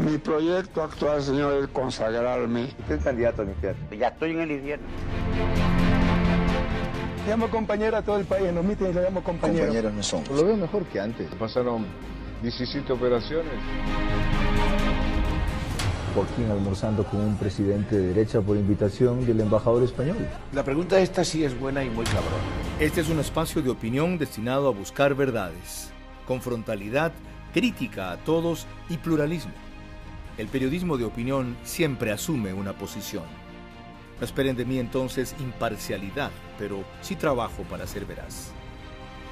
Mi proyecto actual, señor, es consagrarme. ¿Usted es candidato al infierno? Ya estoy en el infierno. Llamo compañero a todo el país, en los mítines le llamo compañero. Compañeros no somos. Lo veo mejor que antes. Pasaron 17 operaciones. Joaquín almorzando con un presidente de derecha por invitación del embajador español. La pregunta esta sí es buena y muy cabrona. Este es un espacio de opinión destinado a buscar verdades, con frontalidad, crítica a todos y pluralismo. El periodismo de opinión siempre asume una posición. No esperen de mí entonces imparcialidad, pero sí trabajo para ser veraz.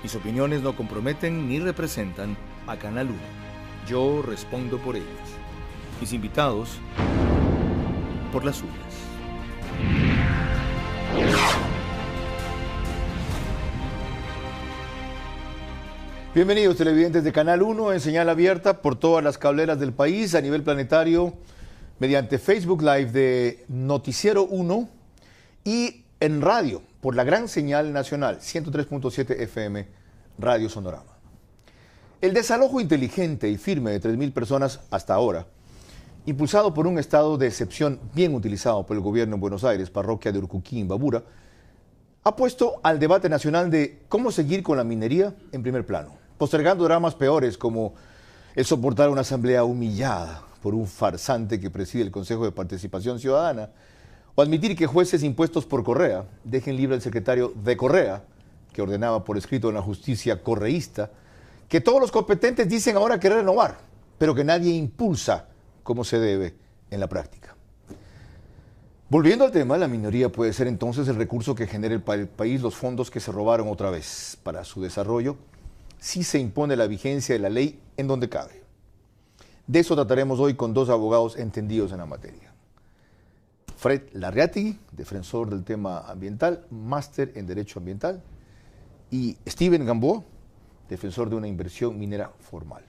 Mis opiniones no comprometen ni representan a Canal 1. Yo respondo por ellas. Mis invitados, por las suyas. Bienvenidos televidentes de Canal 1 en señal abierta por todas las cableras del país a nivel planetario mediante Facebook Live de Noticiero 1 y en radio por la gran señal nacional 103.7 FM Radio Sonorama. El desalojo inteligente y firme de 3.000 personas hasta ahora, impulsado por un estado de excepción bien utilizado por el gobierno en Buenos Aires, parroquia de Urcuquí, Imbabura, ha puesto al debate nacional de cómo seguir con la minería en primer plano, postergando dramas peores como el soportar una asamblea humillada por un farsante que preside el Consejo de Participación Ciudadana, o admitir que jueces impuestos por Correa dejen libre al secretario de Correa, que ordenaba por escrito en la justicia correísta, que todos los competentes dicen ahora querer renovar, pero que nadie impulsa como se debe en la práctica. Volviendo al tema, la minería puede ser entonces el recurso que genere el país los fondos que se robaron otra vez para su desarrollo, si se impone la vigencia de la ley en donde cabe. De eso trataremos hoy con dos abogados entendidos en la materia. Fred Larriategui, defensor del tema ambiental, máster en Derecho Ambiental, y Steven Gamboa, defensor de una inversión minera formal.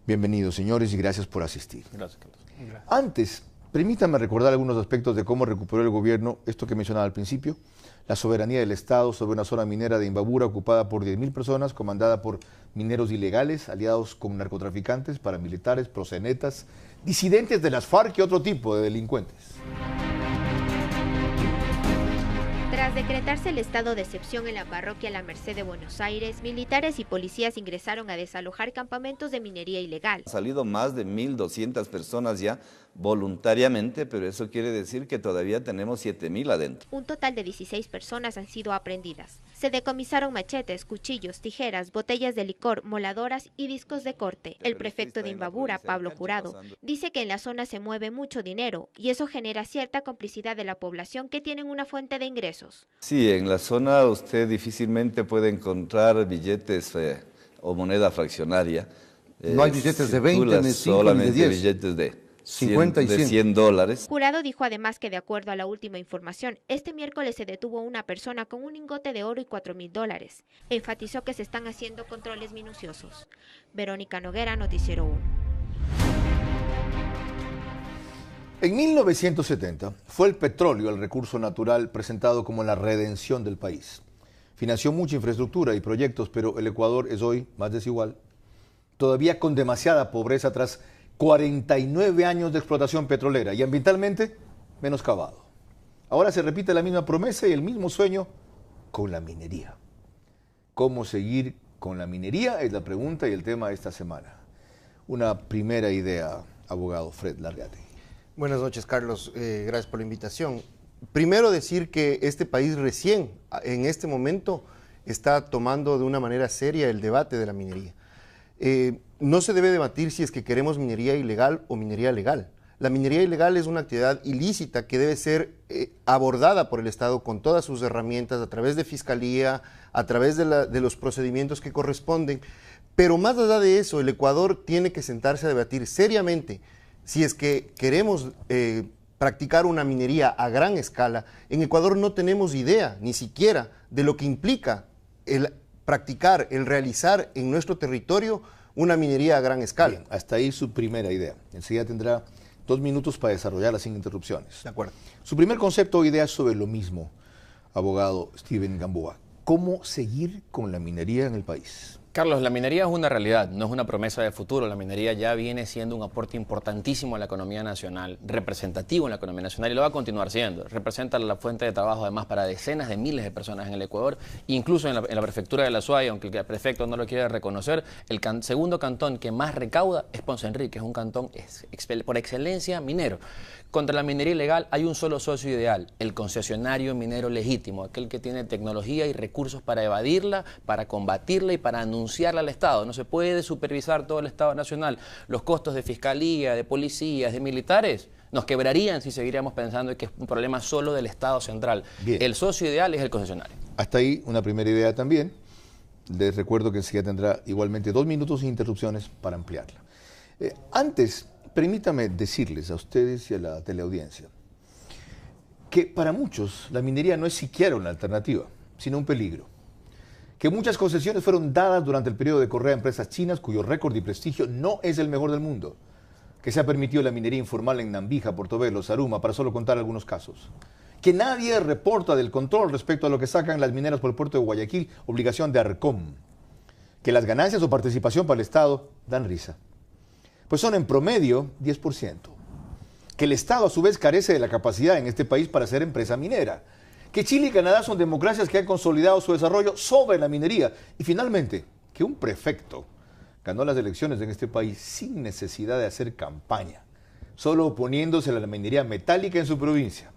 Bienvenidos, señores, y gracias por asistir. Gracias, Carlos. Antes, permítanme recordar algunos aspectos de cómo recuperó el gobierno, esto que mencionaba al principio, la soberanía del Estado sobre una zona minera de Imbabura ocupada por 10.000 personas, comandada por mineros ilegales, aliados con narcotraficantes, paramilitares, proxenetas, disidentes de las FARC y otro tipo de delincuentes. Tras decretarse el estado de excepción en la parroquia La Merced de Buenos Aires, militares y policías ingresaron a desalojar campamentos de minería ilegal. Han salido más de 1.200 personas ya voluntariamente, pero eso quiere decir que todavía tenemos 7.000 adentro. Un total de 16 personas han sido aprehendidas. Se decomisaron machetes, cuchillos, tijeras, botellas de licor, moladoras y discos de corte. El prefecto de Imbabura, Pablo Jurado, dice que en la zona se mueve mucho dinero y eso genera cierta complicidad de la población que tienen una fuente de ingresos. Sí, en la zona usted difícilmente puede encontrar billetes o moneda fraccionaria. No hay billetes de 20, ni 5, solamente ni de 10. billetes de 50 y 100. de $100. Jurado dijo además que de acuerdo a la última información, este miércoles se detuvo una persona con un lingote de oro y $4.000. Enfatizó que se están haciendo controles minuciosos. Verónica Noguera, Noticiero 1. En 1970 fue el petróleo el recurso natural presentado como la redención del país. Financió mucha infraestructura y proyectos, pero el Ecuador es hoy más desigual, todavía con demasiada pobreza tras 49 años de explotación petrolera y ambientalmente menoscabado. Ahora se repite la misma promesa y el mismo sueño con la minería. ¿Cómo seguir con la minería? Es la pregunta y el tema de esta semana. Una primera idea, abogado Fred Larriategui. Buenas noches, Carlos. Gracias por la invitación. Primero decir que este país recién, en este momento, está tomando de una manera seria el debate de la minería. No se debe debatir si es que queremos minería ilegal o minería legal. La minería ilegal es una actividad ilícita que debe ser abordada por el Estado con todas sus herramientas, a través de fiscalía, a través de los procedimientos que corresponden. Pero más allá de eso, el Ecuador tiene que sentarse a debatir seriamente si es que queremos practicar una minería a gran escala. En Ecuador no tenemos idea, ni siquiera, de lo que implica el practicar, el realizar en nuestro territorio una minería a gran escala. Bien, hasta ahí su primera idea. Enseguida tendrá 2 minutos para desarrollarla sin interrupciones. De acuerdo. Su primer concepto o idea es sobre lo mismo, abogado Steven Gamboa. ¿Cómo seguir con la minería en el país? Carlos, la minería es una realidad, no es una promesa de futuro. La minería ya viene siendo un aporte importantísimo a la economía nacional, representativo en la economía nacional y lo va a continuar siendo. Representa la fuente de trabajo además para decenas de miles de personas en el Ecuador, incluso en la prefectura de La Suay, aunque el prefecto no lo quiere reconocer, el segundo cantón que más recauda es Ponce Enrique, es un cantón por excelencia minero. Contra la minería ilegal hay un solo socio ideal, el concesionario minero legítimo, aquel que tiene tecnología y recursos para evadirla, para combatirla y para anunciarla al Estado. No se puede supervisar todo el Estado Nacional. Los costos de fiscalía, de policías, de militares nos quebrarían si seguiríamos pensando que es un problema solo del Estado central. Bien. El socio ideal es el concesionario. Hasta ahí una primera idea también. Les recuerdo que enseguida tendrá igualmente 2 minutos sin interrupciones para ampliarla. Antes, permítame decirles a ustedes y a la teleaudiencia que para muchos la minería no es siquiera una alternativa, sino un peligro. Que muchas concesiones fueron dadas durante el periodo de Correa a empresas chinas cuyo récord y prestigio no es el mejor del mundo. Que se ha permitido la minería informal en Nambija, Portobelo, Zaruma, para solo contar algunos casos. Que nadie reporta del control respecto a lo que sacan las mineras por el puerto de Guayaquil, obligación de ARCOM. Que las ganancias o participación para el Estado dan risa. Pues son en promedio 10%. Que el Estado a su vez carece de la capacidad en este país para ser empresa minera. Que Chile y Canadá son democracias que han consolidado su desarrollo sobre la minería. Y finalmente, que un prefecto ganó las elecciones en este país sin necesidad de hacer campaña, solo oponiéndose a la minería metálica en su provincia.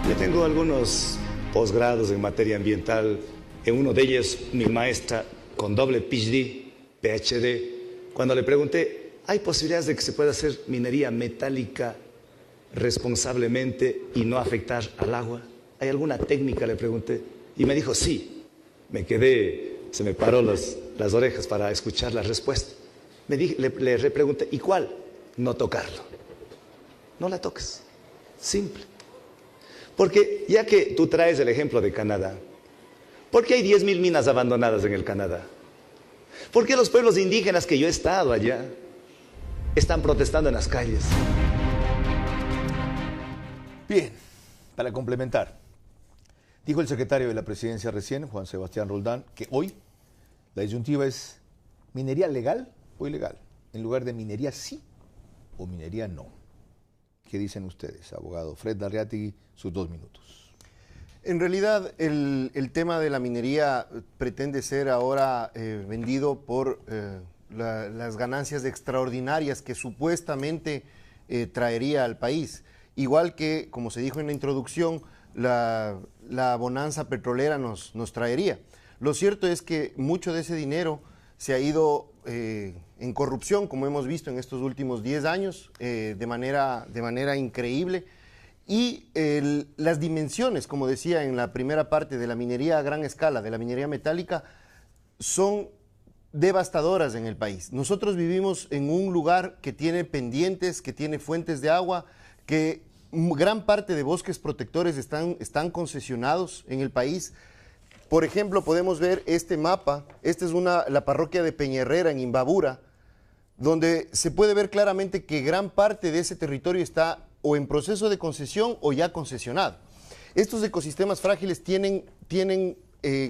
Yo tengo algunos posgrados en materia ambiental. En uno de ellos, mi maestra con doble PhD, cuando le pregunté, ¿hay posibilidades de que se pueda hacer minería metálica responsablemente y no afectar al agua? ¿Hay alguna técnica?, le pregunté. Y me dijo, sí. Me quedé, se me paró las orejas para escuchar la respuesta. Le repregunté, ¿y cuál? No tocarlo. No la toques. Simple. Porque ya que tú traes el ejemplo de Canadá, ¿por qué hay 10.000 minas abandonadas en el Canadá? ¿Por qué los pueblos indígenas que yo he estado allá están protestando en las calles? Bien, para complementar, dijo el secretario de la Presidencia recién, Juan Sebastián Roldán, que hoy la disyuntiva es minería legal o ilegal, en lugar de minería sí o minería no. ¿Qué dicen ustedes, abogado Fred Darriategui? Sus 2 minutos. En realidad, el tema de la minería pretende ser ahora vendido por las ganancias extraordinarias que supuestamente traería al país. Igual que, como se dijo en la introducción, la bonanza petrolera nos traería. Lo cierto es que mucho de ese dinero se ha ido en corrupción, como hemos visto en estos últimos 10 años, de manera increíble. Y las dimensiones, como decía en la primera parte, de la minería a gran escala, de la minería metálica, son devastadoras en el país. Nosotros vivimos en un lugar que tiene pendientes, que tiene fuentes de agua, que gran parte de bosques protectores están concesionados en el país. Por ejemplo, podemos ver este mapa. Esta es la parroquia de Peña-Herrera, en Imbabura, donde se puede ver claramente que gran parte de ese territorio está o en proceso de concesión o ya concesionado. Estos ecosistemas frágiles tienen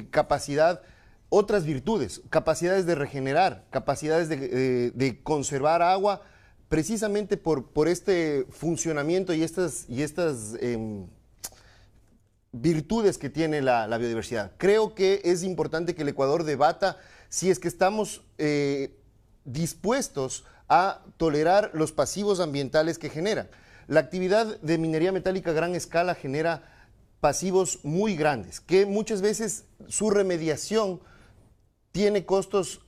capacidad, otras virtudes, capacidades de regenerar, capacidades de conservar agua, precisamente por este funcionamiento y estas virtudes que tiene la biodiversidad. Creo que es importante que el Ecuador debata si es que estamos dispuestos a tolerar los pasivos ambientales que generan. La actividad de minería metálica a gran escala genera pasivos muy grandes, que muchas veces su remediación tiene costos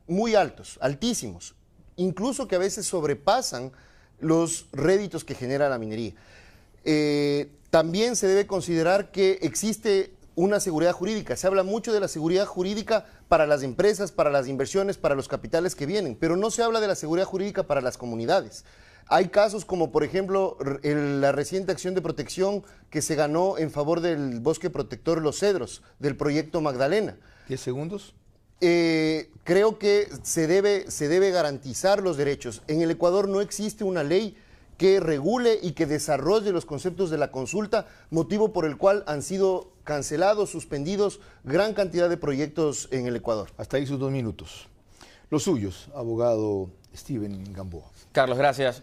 muy altos, altísimos, incluso que a veces sobrepasan los réditos que genera la minería. También se debe considerar que existe una seguridad jurídica. Se habla mucho de la seguridad jurídica para las empresas, para las inversiones, para los capitales que vienen, pero no se habla de la seguridad jurídica para las comunidades. Hay casos como, por ejemplo, la reciente acción de protección que se ganó en favor del bosque protector Los Cedros, del proyecto Magdalena. 10 segundos. Creo que se debe garantizar los derechos. En el Ecuador no existe una ley que regule y que desarrolle los conceptos de la consulta, motivo por el cual han sido cancelados, suspendidos gran cantidad de proyectos en el Ecuador. Hasta ahí sus 2 minutos. Los suyos, abogado Steven Gamboa. Carlos, gracias.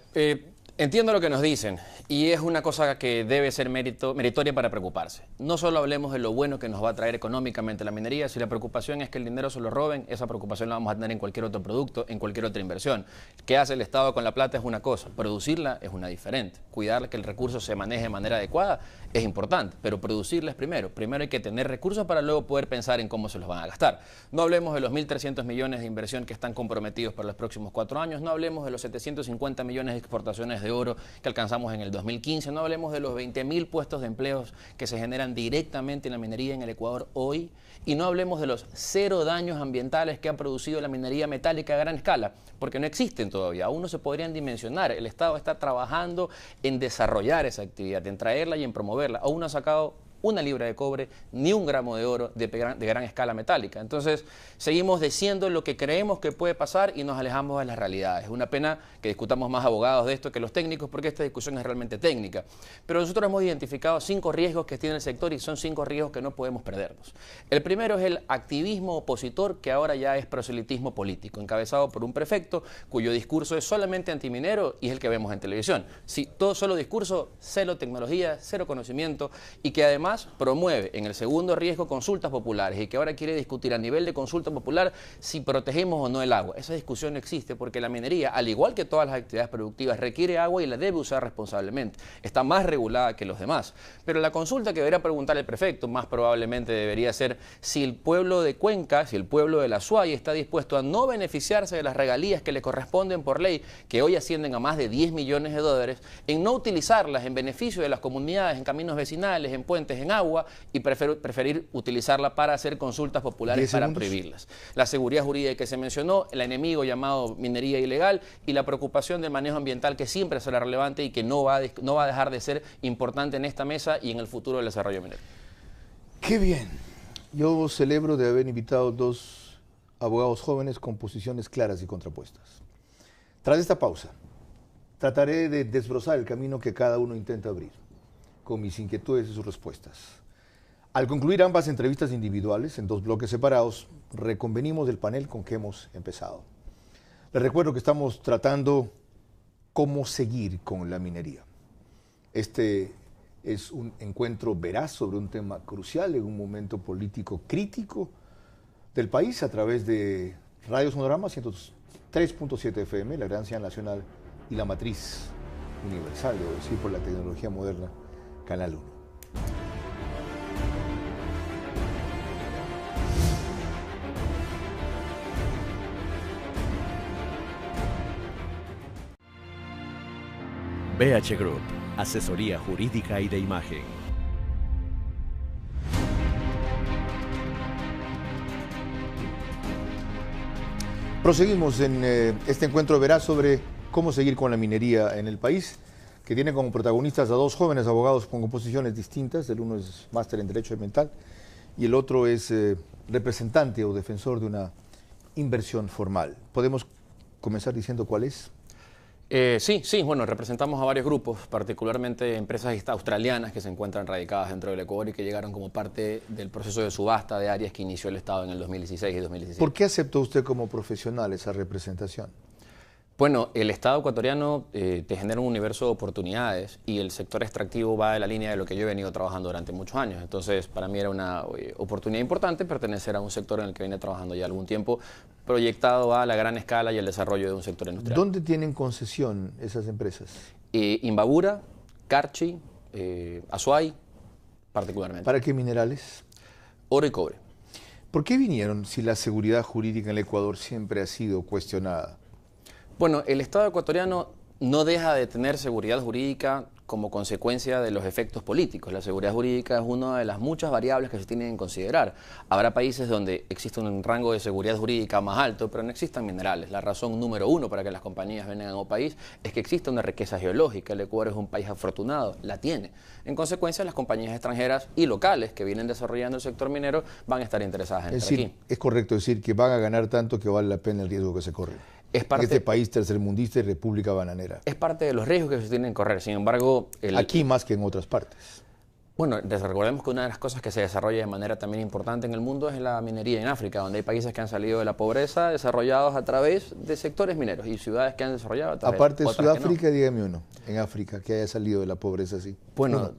Entiendo lo que nos dicen y es una cosa que debe ser meritoria para preocuparse. No solo hablemos de lo bueno que nos va a traer económicamente la minería, si la preocupación es que el dinero se lo roben, esa preocupación la vamos a tener en cualquier otro producto, en cualquier otra inversión. ¿Qué hace el Estado con la plata? Es una cosa, producirla es una diferente. Cuidar que el recurso se maneje de manera adecuada es importante, pero producirla es primero. Primero hay que tener recursos para luego poder pensar en cómo se los van a gastar. No hablemos de los 1.300 millones de inversión que están comprometidos para los próximos 4 años, no hablemos de los 750 millones de exportaciones de oro que alcanzamos en el 2015, no hablemos de los 20.000 puestos de empleos que se generan directamente en la minería en el Ecuador hoy, y no hablemos de los 0 daños ambientales que ha producido la minería metálica a gran escala, porque no existen todavía, aún no se podrían dimensionar. El Estado está trabajando en desarrollar esa actividad, en traerla y en promoverla. Aún no ha sacado 1 libra de cobre, ni 1 gramo de oro de gran escala metálica. Entonces, seguimos diciendo lo que creemos que puede pasar y nos alejamos de las realidades. Es una pena que discutamos más abogados de esto que los técnicos, porque esta discusión es realmente técnica. Pero nosotros hemos identificado 5 riesgos que tiene el sector y son 5 riesgos que no podemos perdernos. El primero es el activismo opositor, que ahora ya es proselitismo político, encabezado por un prefecto cuyo discurso es solamente antiminero y es el que vemos en televisión. Sí, todo solo discurso, cero tecnología, cero conocimiento, y que además promueve en el segundo riesgo consultas populares y que ahora quiere discutir a nivel de consulta popular si protegemos o no el agua. Esa discusión no existe porque la minería, al igual que todas las actividades productivas, requiere agua y la debe usar responsablemente. Está más regulada que los demás. Pero la consulta que debería preguntar el prefecto más probablemente debería ser si el pueblo de Cuenca, si el pueblo de la Suay está dispuesto a no beneficiarse de las regalías que le corresponden por ley, que hoy ascienden a más de 10 millones de dólares, en no utilizarlas en beneficio de las comunidades, en caminos vecinales, en puentes, en agua, y preferir utilizarla para hacer consultas populares para prohibirlas. La seguridad jurídica que se mencionó, el enemigo llamado minería ilegal y la preocupación del manejo ambiental, que siempre será relevante y que no va a dejar de ser importante en esta mesa y en el futuro del desarrollo minero. ¡Qué bien! Yo celebro de haber invitado 2 abogados jóvenes con posiciones claras y contrapuestas. Tras esta pausa, trataré de desbrozar el camino que cada uno intenta abrir, con mis inquietudes y sus respuestas. Al concluir ambas entrevistas individuales en 2 bloques separados, reconvenimos del panel con que hemos empezado. Les recuerdo que estamos tratando cómo seguir con la minería. Este es un encuentro veraz sobre un tema crucial en un momento político crítico del país a través de Radio Sonorama 103.7 FM, la gran señal nacional y la matriz universal, debo decir, por la tecnología moderna, Canal 1. BH Group, asesoría jurídica y de imagen. Proseguimos en este encuentro veraz sobre cómo seguir con la minería en el país, que tiene como protagonistas a 2 jóvenes abogados con posiciones distintas. El uno es máster en Derecho Ambiental y el otro es representante o defensor de una inversión formal. ¿Podemos comenzar diciendo cuál es? Sí, bueno, representamos a varios grupos, particularmente empresas australianas que se encuentran radicadas dentro del Ecuador y que llegaron como parte del proceso de subasta de áreas que inició el Estado en el 2016 y 2017. ¿Por qué aceptó usted como profesional esa representación? Bueno, el Estado ecuatoriano te genera un universo de oportunidades y el sector extractivo va de la línea de lo que yo he venido trabajando durante muchos años. Entonces, para mí era una oportunidad importante pertenecer a un sector en el que vine trabajando ya algún tiempo, proyectado a la gran escala y el desarrollo de un sector industrial. ¿Dónde tienen concesión esas empresas? Imbabura, Carchi, Azuay, particularmente. ¿Para qué minerales? Oro y cobre. ¿Por qué vinieron si la seguridad jurídica en el Ecuador siempre ha sido cuestionada? Bueno, el Estado ecuatoriano no deja de tener seguridad jurídica como consecuencia de los efectos políticos. La seguridad jurídica es una de las muchas variables que se tienen que considerar. Habrá países donde existe un rango de seguridad jurídica más alto, pero no existan minerales. La razón número 1 para que las compañías vengan a un país es que existe una riqueza geológica. El Ecuador es un país afortunado, la tiene. En consecuencia, las compañías extranjeras y locales que vienen desarrollando el sector minero van a estar interesadas en estar aquí. Es correcto decir que van a ganar tanto que vale la pena el riesgo que se corre. en este país tercermundista y república bananera? Es parte de los riesgos que se tienen que correr. Sin embargo... Aquí más que en otras partes. Bueno, recordemos que una de las cosas que se desarrolla de manera también importante en el mundo es la minería en África, donde hay países que han salido de la pobreza desarrollados a través de sectores mineros y ciudades que han desarrollado a través aparte de Sudáfrica, no. Dígame uno, en África, que haya salido de la pobreza así. Bueno,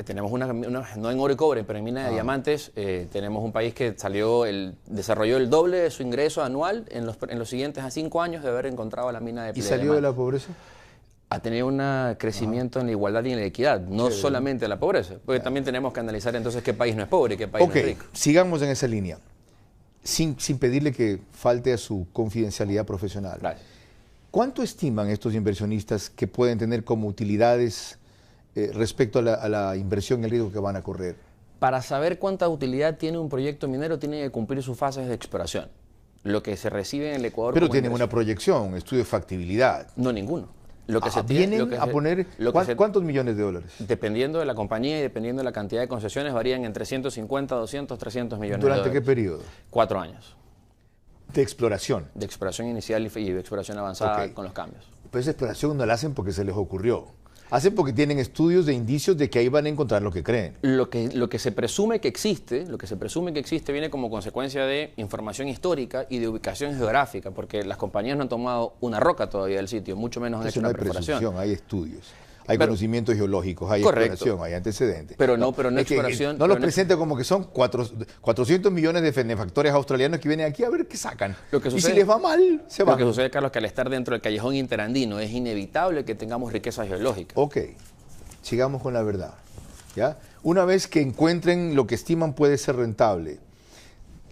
tenemos no en oro y cobre, pero en mina de diamantes, tenemos un país que desarrolló el doble de su ingreso anual en los siguientes 5 años de haber encontrado la mina de ¿Y salió de la pobreza? A tener un crecimiento en la igualdad y en la equidad, no solamente la pobreza, porque también tenemos que analizar entonces qué país no es pobre y qué país no es rico. Sigamos en esa línea, sin pedirle que falte a su confidencialidad profesional. Gracias. ¿Cuánto estiman estos inversionistas que pueden tener como utilidades respecto a la inversión y el riesgo que van a correr? Para saber cuánta utilidad tiene un proyecto minero, tiene que cumplir sus fases de exploración. Lo que se recibe en el Ecuador... Pero tienen una proyección, un estudio de factibilidad. No, ninguno. ¿Cuántos millones de dólares? Dependiendo de la compañía y dependiendo de la cantidad de concesiones, varían entre 150, 200, 300 millones de dólares. ¿Durante qué periodo? 4 años. ¿De exploración? De exploración inicial y de exploración avanzada con los cambios. Pero esa exploración no la hacen porque se les ocurrió. Hacen porque tienen estudios de indicios de que ahí van a encontrar lo que creen. Lo que se presume que existe, viene como consecuencia de información histórica y de ubicación geográfica, porque las compañías no han tomado una roca todavía del sitio, mucho menos han hecho una perforación. Hay estudios. Hay conocimientos geológicos, hay exploración, hay antecedentes. Pero no exploración. No los presenta como que son 400 millones de benefactores australianos que vienen aquí a ver qué sacan. Y si les va mal, se van. Lo que sucede, Carlos, que al estar dentro del callejón interandino es inevitable que tengamos riquezas geológicas. Ok, sigamos con la verdad. ¿Ya? Una vez que encuentren lo que estiman puede ser rentable,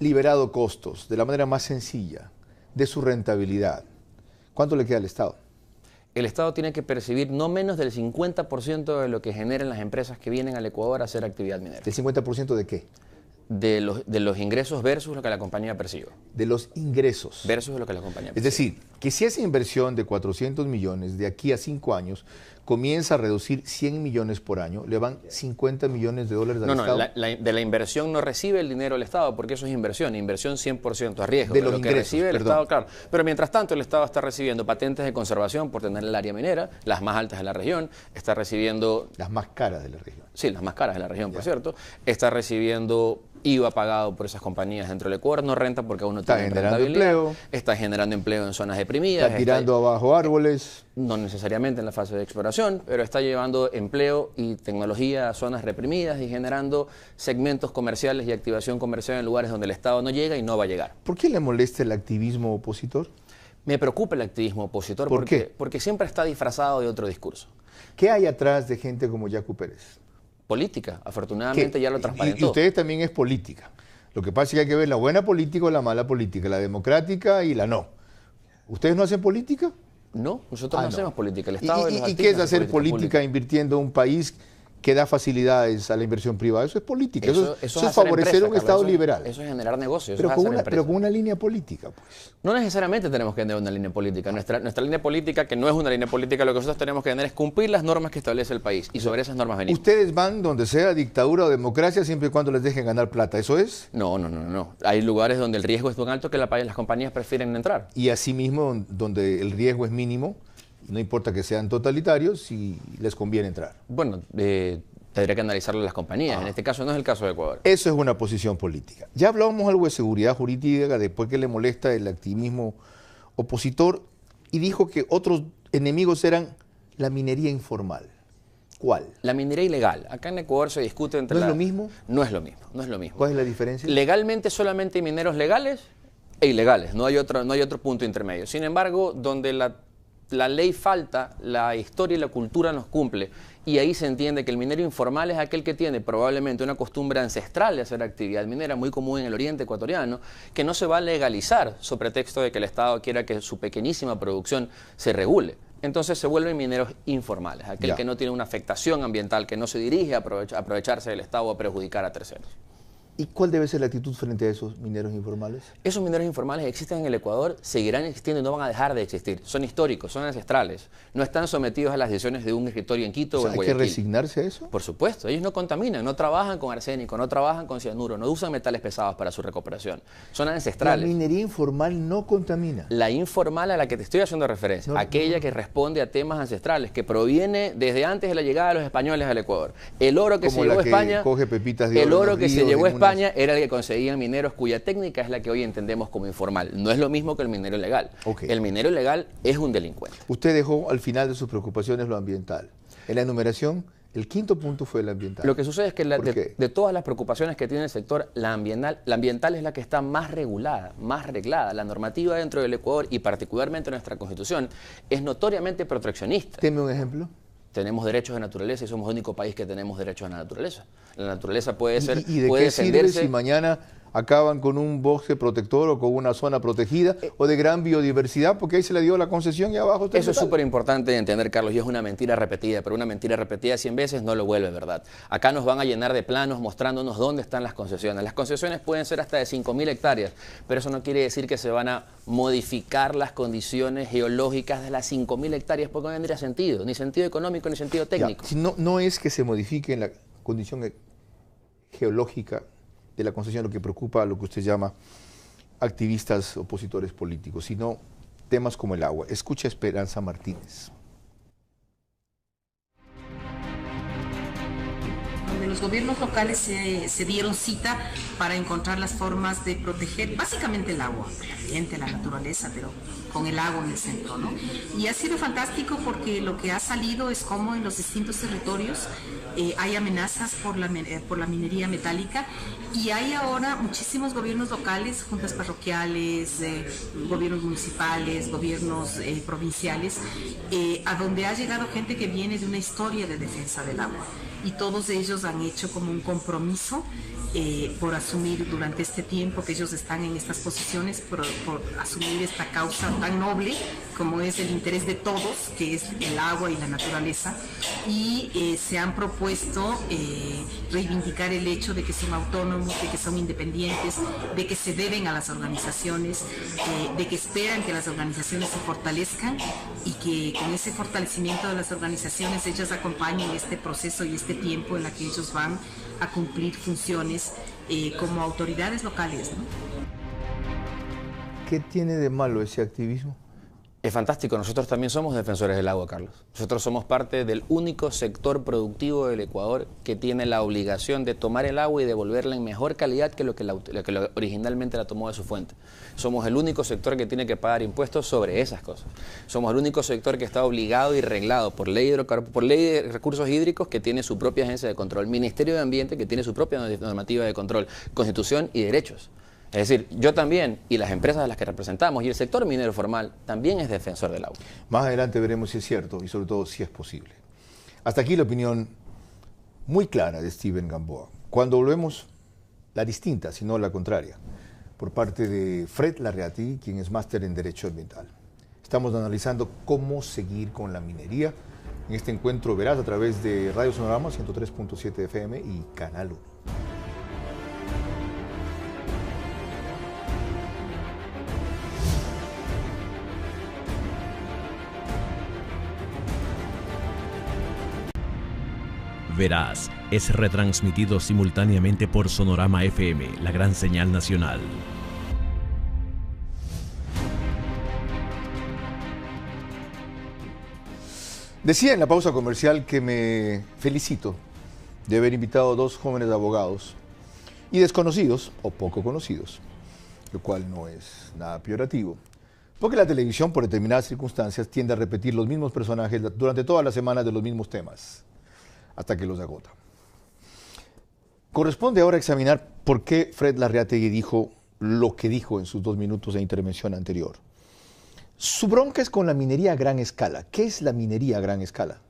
liberado costos de la manera más sencilla, de su rentabilidad, ¿cuánto le queda al Estado? El Estado tiene que percibir no menos del 50% de lo que generen las empresas que vienen al Ecuador a hacer actividad minera. ¿Del 50% de qué? De los ingresos versus lo que la compañía percibe. De los ingresos. Versus lo que la compañía percibe. Es decir, que si esa inversión de 400 millones de aquí a 5 años comienza a reducir 100 millones por año, le van 50 millones de dólares al Estado. De la inversión no recibe el dinero el Estado, porque eso es inversión 100% a riesgo. De los lo ingresos, que recibe el Estado, claro. Pero mientras tanto el Estado está recibiendo patentes de conservación por tener el área minera, las más altas de la región, está recibiendo... Las más caras de la región. Sí, las más caras de la región, por cierto. Está recibiendo IVA pagado por esas compañías dentro del Ecuador, no renta porque aún no tiene rentabilidad. Empleo. Está generando empleo en zonas deprimidas. Está tirando abajo árboles. No necesariamente en la fase de exploración, pero está llevando empleo y tecnología a zonas reprimidas y generando segmentos comerciales y activación comercial en lugares donde el Estado no llega y no va a llegar. ¿Por qué le molesta el activismo opositor? Me preocupa el activismo opositor. ¿Por qué? Porque siempre está disfrazado de otro discurso. ¿Qué hay atrás de gente como Yacu Pérez? Política, afortunadamente ya lo transparentó. Y ustedes también es política. Lo que pasa es que hay que ver la buena política o la mala política, la democrática y la no. ¿Ustedes no hacen política? No, nosotros no hacemos política. El Estado ¿Y qué es hacer política invirtiendo en un país que da facilidades a la inversión privada? Eso es política. Eso es favorecer un Estado liberal. Eso es generar negocios. Pero con una línea política, pues. No necesariamente tenemos que tener una línea política. Nuestra línea política, que no es una línea política, lo que nosotros tenemos que tener es cumplir las normas que establece el país. Y sobre esas normas venimos. ¿Ustedes van donde sea dictadura o democracia siempre y cuando les dejen ganar plata? ¿Eso es? No. Hay lugares donde el riesgo es tan alto que las compañías prefieren entrar. Y asimismo, donde el riesgo es mínimo, no importa que sean totalitarios, si les conviene entrar. Bueno, tendría que analizarlo las compañías. En este caso no es el caso de Ecuador. Eso es una posición política. Ya hablábamos algo de seguridad jurídica, después que le molesta el activismo opositor, y dijo que otros enemigos eran la minería informal. ¿Cuál? La minería ilegal. Acá en Ecuador se discute entre... ¿No es lo mismo? No es lo mismo. ¿Cuál es la diferencia? Legalmente solamente hay mineros legales e ilegales. No hay otro punto intermedio. Sin embargo, donde la ley falta, la historia y la cultura nos cumple. Y ahí se entiende que el minero informal es aquel que tiene probablemente una costumbre ancestral de hacer actividad minera, muy común en el oriente ecuatoriano, que no se va a legalizar sobre pretexto de que el Estado quiera que su pequeñísima producción se regule. Entonces se vuelven mineros informales, aquel que no tiene una afectación ambiental, que no se dirige a aprovecharse del Estado o a perjudicar a terceros. ¿Y cuál debe ser la actitud frente a esos mineros informales? Esos mineros informales existen en el Ecuador, seguirán existiendo y no van a dejar de existir. Son históricos, son ancestrales. No están sometidos a las decisiones de un escritorio en Quito o en Guayaquil. ¿Hay que resignarse a eso? Por supuesto. Ellos no contaminan, no trabajan con arsénico, no trabajan con cianuro, no usan metales pesados para su recuperación. Son ancestrales. La minería informal no contamina. La informal a la que te estoy haciendo referencia, aquella que responde a temas ancestrales, que proviene desde antes de la llegada de los españoles al Ecuador. El oro que se llevó a España, el oro que se llevó a España era el que conseguían mineros cuya técnica es la que hoy entendemos como informal. No es lo mismo que el minero ilegal. El minero ilegal es un delincuente. Usted dejó al final de sus preocupaciones lo ambiental. En la enumeración, el quinto punto fue el ambiental. Lo que sucede es que de todas las preocupaciones que tiene el sector, la ambiental es la que está más regulada, más arreglada. La normativa dentro del Ecuador y particularmente nuestra Constitución es notoriamente proteccionista. Deme un ejemplo. Tenemos derechos de naturaleza y somos el único país que tenemos derechos de la naturaleza. La naturaleza puede ser... ¿Y de qué sirve si mañana acaban con un bosque protector o con una zona protegida o de gran biodiversidad? Porque ahí se le dio la concesión y abajo está. Eso es súper importante de entender, Carlos, y es una mentira repetida, pero una mentira repetida 100 veces no lo vuelve verdad. Acá nos van a llenar de planos mostrándonos dónde están las concesiones. Las concesiones pueden ser hasta de 5.000 hectáreas, pero eso no quiere decir que se van a modificar las condiciones geológicas de las 5.000 hectáreas, porque no tendría sentido, ni sentido económico, ni sentido técnico. Ya, si no es que se modifique en la condición geológica de la concesión lo que preocupa a lo que usted llama activistas opositores políticos, sino temas como el agua. Escucha a Esperanza Martínez. Donde los gobiernos locales se dieron cita para encontrar las formas de proteger básicamente el agua, el ambiente, la naturaleza, pero con el agua en el centro, ¿no? Y ha sido fantástico porque lo que ha salido es cómo en los distintos territorios hay amenazas por la minería metálica y hay ahora muchísimos gobiernos locales, juntas parroquiales, gobiernos municipales, gobiernos provinciales, a donde ha llegado gente que viene de una historia de defensa del agua. Y todos ellos han hecho como un compromiso por asumir durante este tiempo que ellos están en estas posiciones, por asumir esta causa tan noble como es el interés de todos, que es el agua y la naturaleza, y se han propuesto reivindicar el hecho de que son autónomos, de que son independientes, de que se deben a las organizaciones, de que esperan que las organizaciones se fortalezcan y que con ese fortalecimiento de las organizaciones ellas acompañen este proceso y este tiempo en la que ellos van a cumplir funciones como autoridades locales, ¿no? ¿Qué tiene de malo ese activismo? Es fantástico, nosotros también somos defensores del agua, Carlos. Nosotros somos parte del único sector productivo del Ecuador que tiene la obligación de tomar el agua y devolverla en mejor calidad que lo que originalmente la tomó de su fuente. Somos el único sector que tiene que pagar impuestos sobre esas cosas. Somos el único sector que está obligado y reglado por ley de recursos hídricos, que tiene su propia agencia de control, Ministerio de Ambiente, que tiene su propia normativa de control, Constitución y derechos. Es decir, yo también, y las empresas a las que representamos, y el sector minero formal, también es defensor del agua. Más adelante veremos si es cierto y sobre todo si es posible. Hasta aquí la opinión muy clara de Steven Gamboa. Cuando volvemos, la distinta, si no la contraria, por parte de Fred Larreati, quien es máster en Derecho Ambiental. Estamos analizando cómo seguir con la minería. En este encuentro verás a través de Radio Sonorama 103.7 FM y Canal 1. Verás es retransmitido simultáneamente por Sonorama FM, la gran señal nacional. Decía en la pausa comercial que me felicito de haber invitado a dos jóvenes abogados y desconocidos o poco conocidos, lo cual no es nada peyorativo, porque la televisión por determinadas circunstancias tiende a repetir los mismos personajes durante todas las semanas de los mismos temas, hasta que los agota. Corresponde ahora examinar por qué Fred Larreategui dijo lo que dijo en sus 2 minutos de intervención anterior. Su bronca es con la minería a gran escala. ¿Qué es la minería a gran escala?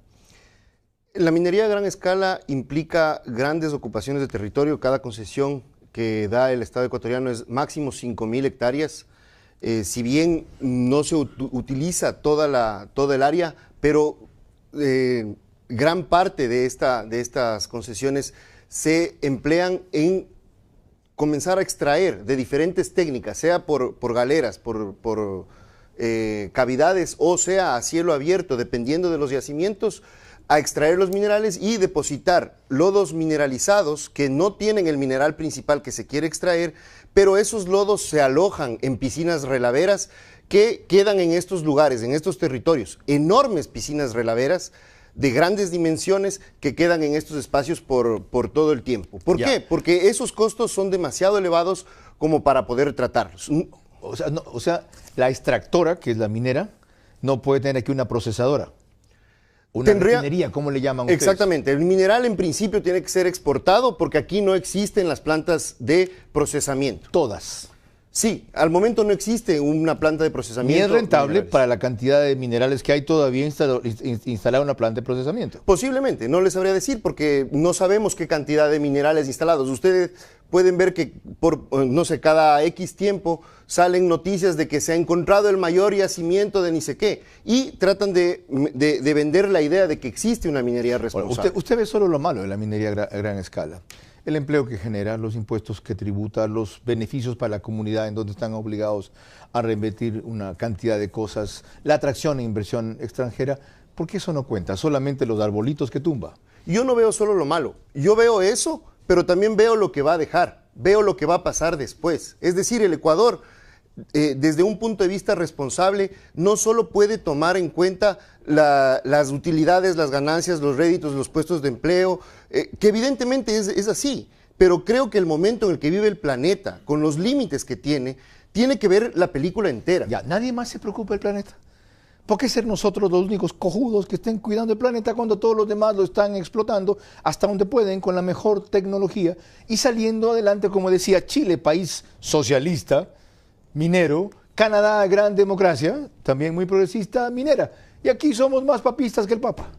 La minería a gran escala implica grandes ocupaciones de territorio. Cada concesión que da el Estado ecuatoriano es máximo 5.000 hectáreas. Si bien no se utiliza toda el área, pero gran parte de estas concesiones se emplean en comenzar a extraer de diferentes técnicas, sea por galeras, por cavidades o sea a cielo abierto, dependiendo de los yacimientos, a extraer los minerales y depositar lodos mineralizados que no tienen el mineral principal que se quiere extraer, pero esos lodos se alojan en piscinas relaveras que quedan en estos lugares, en estos territorios, enormes piscinas relaveras de grandes dimensiones que quedan en estos espacios por todo el tiempo. ¿Por qué? Porque esos costos son demasiado elevados como para poder tratarlos. O sea, la extractora, que es la minera, no puede tener aquí una procesadora. Una refinería, ¿cómo le llaman ustedes? Exactamente. El mineral en principio tiene que ser exportado porque aquí no existen las plantas de procesamiento. Todas. Sí, al momento no existe una planta de procesamiento. ¿Y es rentable para la cantidad de minerales que hay todavía instalar una planta de procesamiento? Posiblemente, no les sabría decir porque no sabemos qué cantidad de minerales instalados. Ustedes pueden ver que por, no sé, cada X tiempo salen noticias de que se ha encontrado el mayor yacimiento de ni sé qué y tratan de vender la idea de que existe una minería responsable. Bueno, usted ve solo lo malo de la minería a gran escala. El empleo que genera, los impuestos que tributa, los beneficios para la comunidad en donde están obligados a reinvertir una cantidad de cosas, la atracción e inversión extranjera. ¿Por qué eso no cuenta? Solamente los arbolitos que tumba. Yo no veo solo lo malo, yo veo eso, pero también veo lo que va a dejar, veo lo que va a pasar después. Es decir, el Ecuador, desde un punto de vista responsable, no solo puede tomar en cuenta las utilidades, las ganancias, los réditos, los puestos de empleo, que evidentemente es así, pero creo que el momento en el que vive el planeta, con los límites que tiene que ver la película entera. Ya, nadie más se preocupa del planeta. ¿Por qué ser nosotros los únicos cojudos que estén cuidando el planeta cuando todos los demás lo están explotando hasta donde pueden con la mejor tecnología y saliendo adelante, como decía Chile, país socialista, minero, Canadá, gran democracia, también muy progresista, minera. Y aquí somos más papistas que el Papa.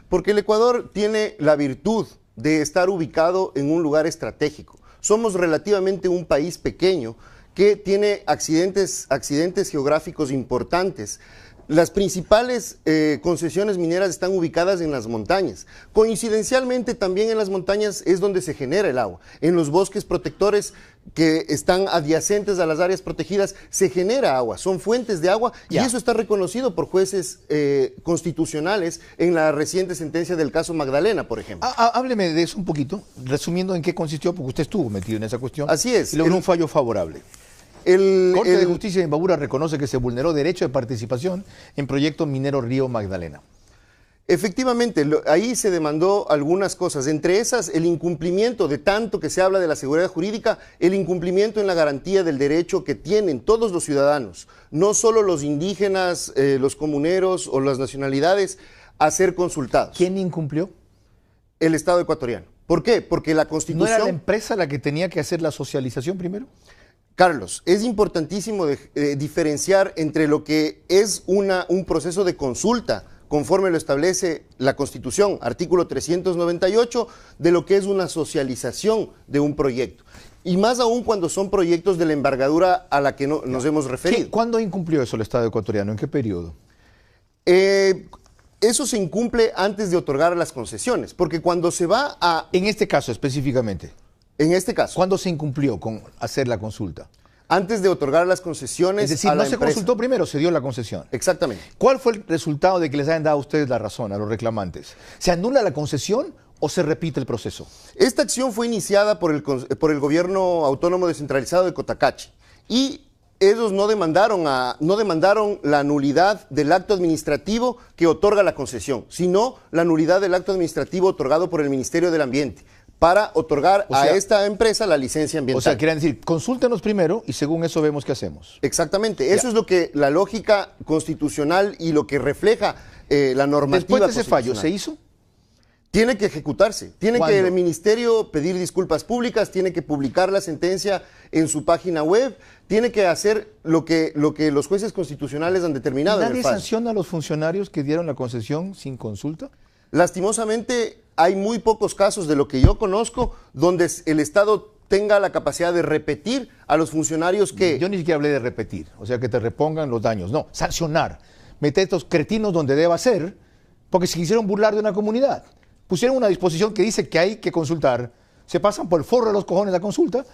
Porque el Ecuador tiene la virtud de estar ubicado en un lugar estratégico. Somos relativamente un país pequeño que tiene accidentes geográficos importantes. Las principales concesiones mineras están ubicadas en las montañas. Coincidencialmente, también en las montañas es donde se genera el agua. En los bosques protectores que están adyacentes a las áreas protegidas se genera agua, son fuentes de agua y eso está reconocido por jueces constitucionales en la reciente sentencia del caso Magdalena, por ejemplo. Hábleme de eso un poquito, resumiendo en qué consistió, porque usted estuvo metido en esa cuestión. Así es. Y logró un fallo favorable. Corte de Justicia de Imbabura reconoce que se vulneró derecho de participación en proyecto minero Río Magdalena. Efectivamente, ahí se demandó algunas cosas, entre esas el incumplimiento de tanto que se habla de la seguridad jurídica, el incumplimiento en la garantía del derecho que tienen todos los ciudadanos, no solo los indígenas, los comuneros o las nacionalidades, a ser consultados. ¿Quién incumplió? El Estado ecuatoriano. ¿Por qué? Porque la Constitución... ¿No era la empresa la que tenía que hacer la socialización primero? Carlos, es importantísimo diferenciar entre lo que es un proceso de consulta, conforme lo establece la Constitución, artículo 398, de lo que es una socialización de un proyecto. Y más aún cuando son proyectos de la envergadura a la que nos hemos referido. ¿Cuándo incumplió eso el Estado ecuatoriano? ¿En qué periodo? Eso se incumple antes de otorgar las concesiones, porque cuando se va a... En este caso específicamente. En este caso. ¿Cuándo se incumplió con hacer la consulta? Antes de otorgar las concesiones. Es decir, no se consultó primero, se dio la concesión. Exactamente. ¿Cuál fue el resultado de que les hayan dado a ustedes la razón, a los reclamantes? ¿Se anula la concesión o se repite el proceso? Esta acción fue iniciada por el gobierno autónomo descentralizado de Cotacachi y ellos no demandaron la nulidad del acto administrativo que otorga la concesión, sino la nulidad del acto administrativo otorgado por el Ministerio del Ambiente para otorgar a esta empresa la licencia ambiental. O sea, quieren decir, consúltenos primero y según eso vemos qué hacemos. Exactamente, eso es lo que la lógica constitucional y lo que refleja la normativa. Después de ese fallo, ¿se hizo? Tiene que ejecutarse, tiene que el ministerio pedir disculpas públicas, tiene que publicar la sentencia en su página web, tiene que hacer lo que los jueces constitucionales han determinado. ¿Nadie sanciona a los funcionarios que dieron la concesión sin consulta? Lastimosamente, hay muy pocos casos de lo que yo conozco donde el Estado tenga la capacidad de repetir a los funcionarios que... Yo ni siquiera hablé de repetir, o sea, que te repongan los daños. No, sancionar. Meter a estos cretinos donde deba ser, porque se quisieron burlar de una comunidad. Pusieron una disposición que dice que hay que consultar. Se pasan por el forro de los cojones la consulta,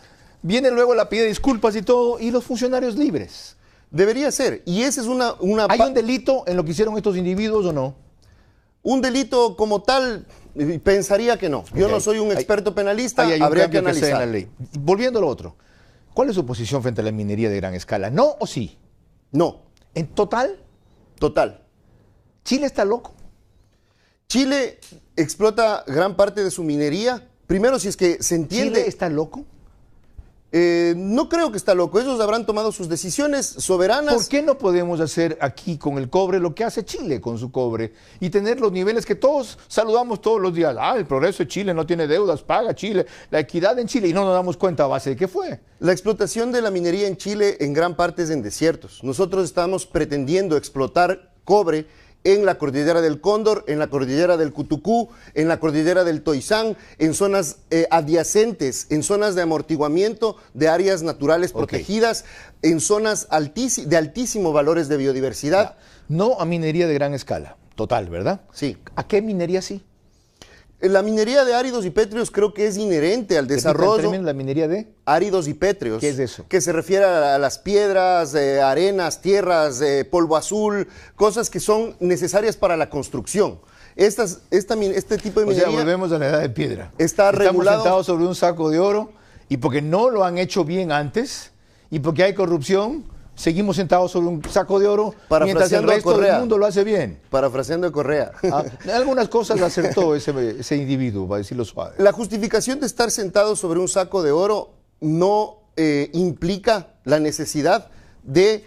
viene luego la pide disculpas y todo, y los funcionarios libres. Debería ser. Y ese es una ¿Hay un delito en lo que hicieron estos individuos o no? Un delito como tal, pensaría que no. Yo no soy un experto penalista, habría que analizar. En la ley. Volviendo a lo otro, ¿cuál es su posición frente a la minería de gran escala? ¿No o sí? No. ¿En total? Total. ¿Chile está loco? Chile explota gran parte de su minería. Primero, si es que se entiende... ¿Chile está loco? No creo que está loco. Ellos habrán tomado sus decisiones soberanas. ¿Por qué no podemos hacer aquí con el cobre lo que hace Chile con su cobre y tener los niveles que todos saludamos todos los días? El progreso de Chile, no tiene deudas, paga Chile, la equidad en Chile, y no nos damos cuenta a base de qué fue. La explotación de la minería en Chile en gran parte es en desiertos. Nosotros estamos pretendiendo explotar cobre en la cordillera del Cóndor, en la cordillera del Cutucú, en la cordillera del Toizán, en zonas adyacentes, en zonas de amortiguamiento de áreas naturales protegidas, en zonas de altísimos valores de biodiversidad. No a minería de gran escala, total, ¿verdad? Sí. ¿A qué minería sí? La minería de áridos y pétreos creo que es inherente al desarrollo. ¿La minería de? Áridos y pétreos. ¿Qué es eso? Que se refiere a las piedras, arenas, tierras, polvo azul, cosas que son necesarias para la construcción. Este tipo de minería... O sea, volvemos a la edad de piedra. Está regulado. Estamos sentados sobre un saco de oro y porque no lo han hecho bien antes y porque hay corrupción, seguimos sentados sobre un saco de oro mientras el resto del mundo lo hace bien. Parafraseando a Correa. Algunas cosas acertó ese individuo, para decirlo suave. La justificación de estar sentado sobre un saco de oro no implica la necesidad de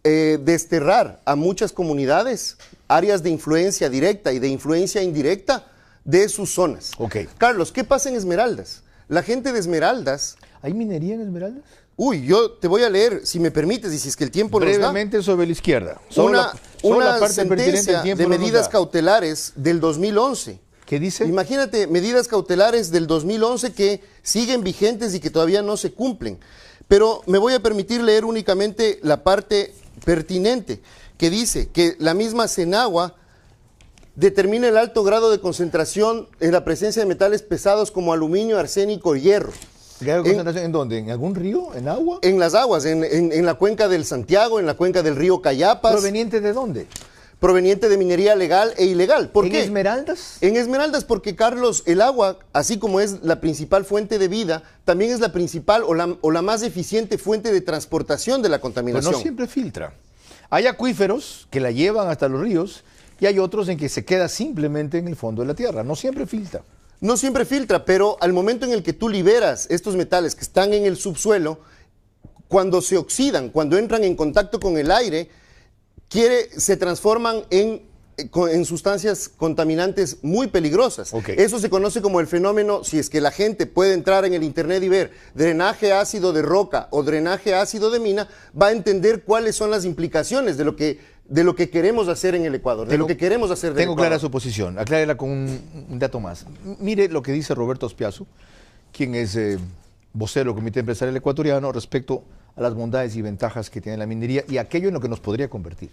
desterrar a muchas comunidades, áreas de influencia directa y de influencia indirecta de sus zonas. Carlos, ¿qué pasa en Esmeraldas? La gente de Esmeraldas... ¿Hay minería en Esmeraldas? Uy, yo te voy a leer, si me permites, y si es que el tiempo nos da. Brevemente sobre la izquierda. Una sentencia de medidas cautelares del 2011. ¿Qué dice? Imagínate, medidas cautelares del 2011 que siguen vigentes y que todavía no se cumplen. Pero me voy a permitir leer únicamente la parte pertinente, que dice que la misma Senagua determina el alto grado de concentración en la presencia de metales pesados como aluminio, arsénico y hierro. ¿En dónde? ¿En algún río? ¿En agua? En las aguas, en la cuenca del Santiago, en la cuenca del río Cayapas. ¿Proveniente de dónde? Proveniente de minería legal e ilegal. ¿Por qué? ¿En Esmeraldas? En Esmeraldas porque, Carlos, el agua, así como es la principal fuente de vida, también es la principal o la más eficiente fuente de transportación de la contaminación. Pero no siempre filtra. Hay acuíferos que la llevan hasta los ríos y hay otros en que se queda simplemente en el fondo de la tierra. No siempre filtra. No siempre filtra, pero al momento en el que tú liberas estos metales que están en el subsuelo, cuando se oxidan, cuando entran en contacto con el aire, se transforman en sustancias contaminantes muy peligrosas. Eso se conoce como el fenómeno, si es que la gente puede entrar en el internet y ver drenaje ácido de roca o drenaje ácido de mina, va a entender cuáles son las implicaciones de lo que queremos hacer en el Ecuador, de lo que queremos hacer del Ecuador. Tengo clara su posición, aclárela con un dato más. Mire lo que dice Roberto Ospiazu, quien es vocero del Comité Empresarial Ecuatoriano respecto a las bondades y ventajas que tiene la minería y aquello en lo que nos podría convertir.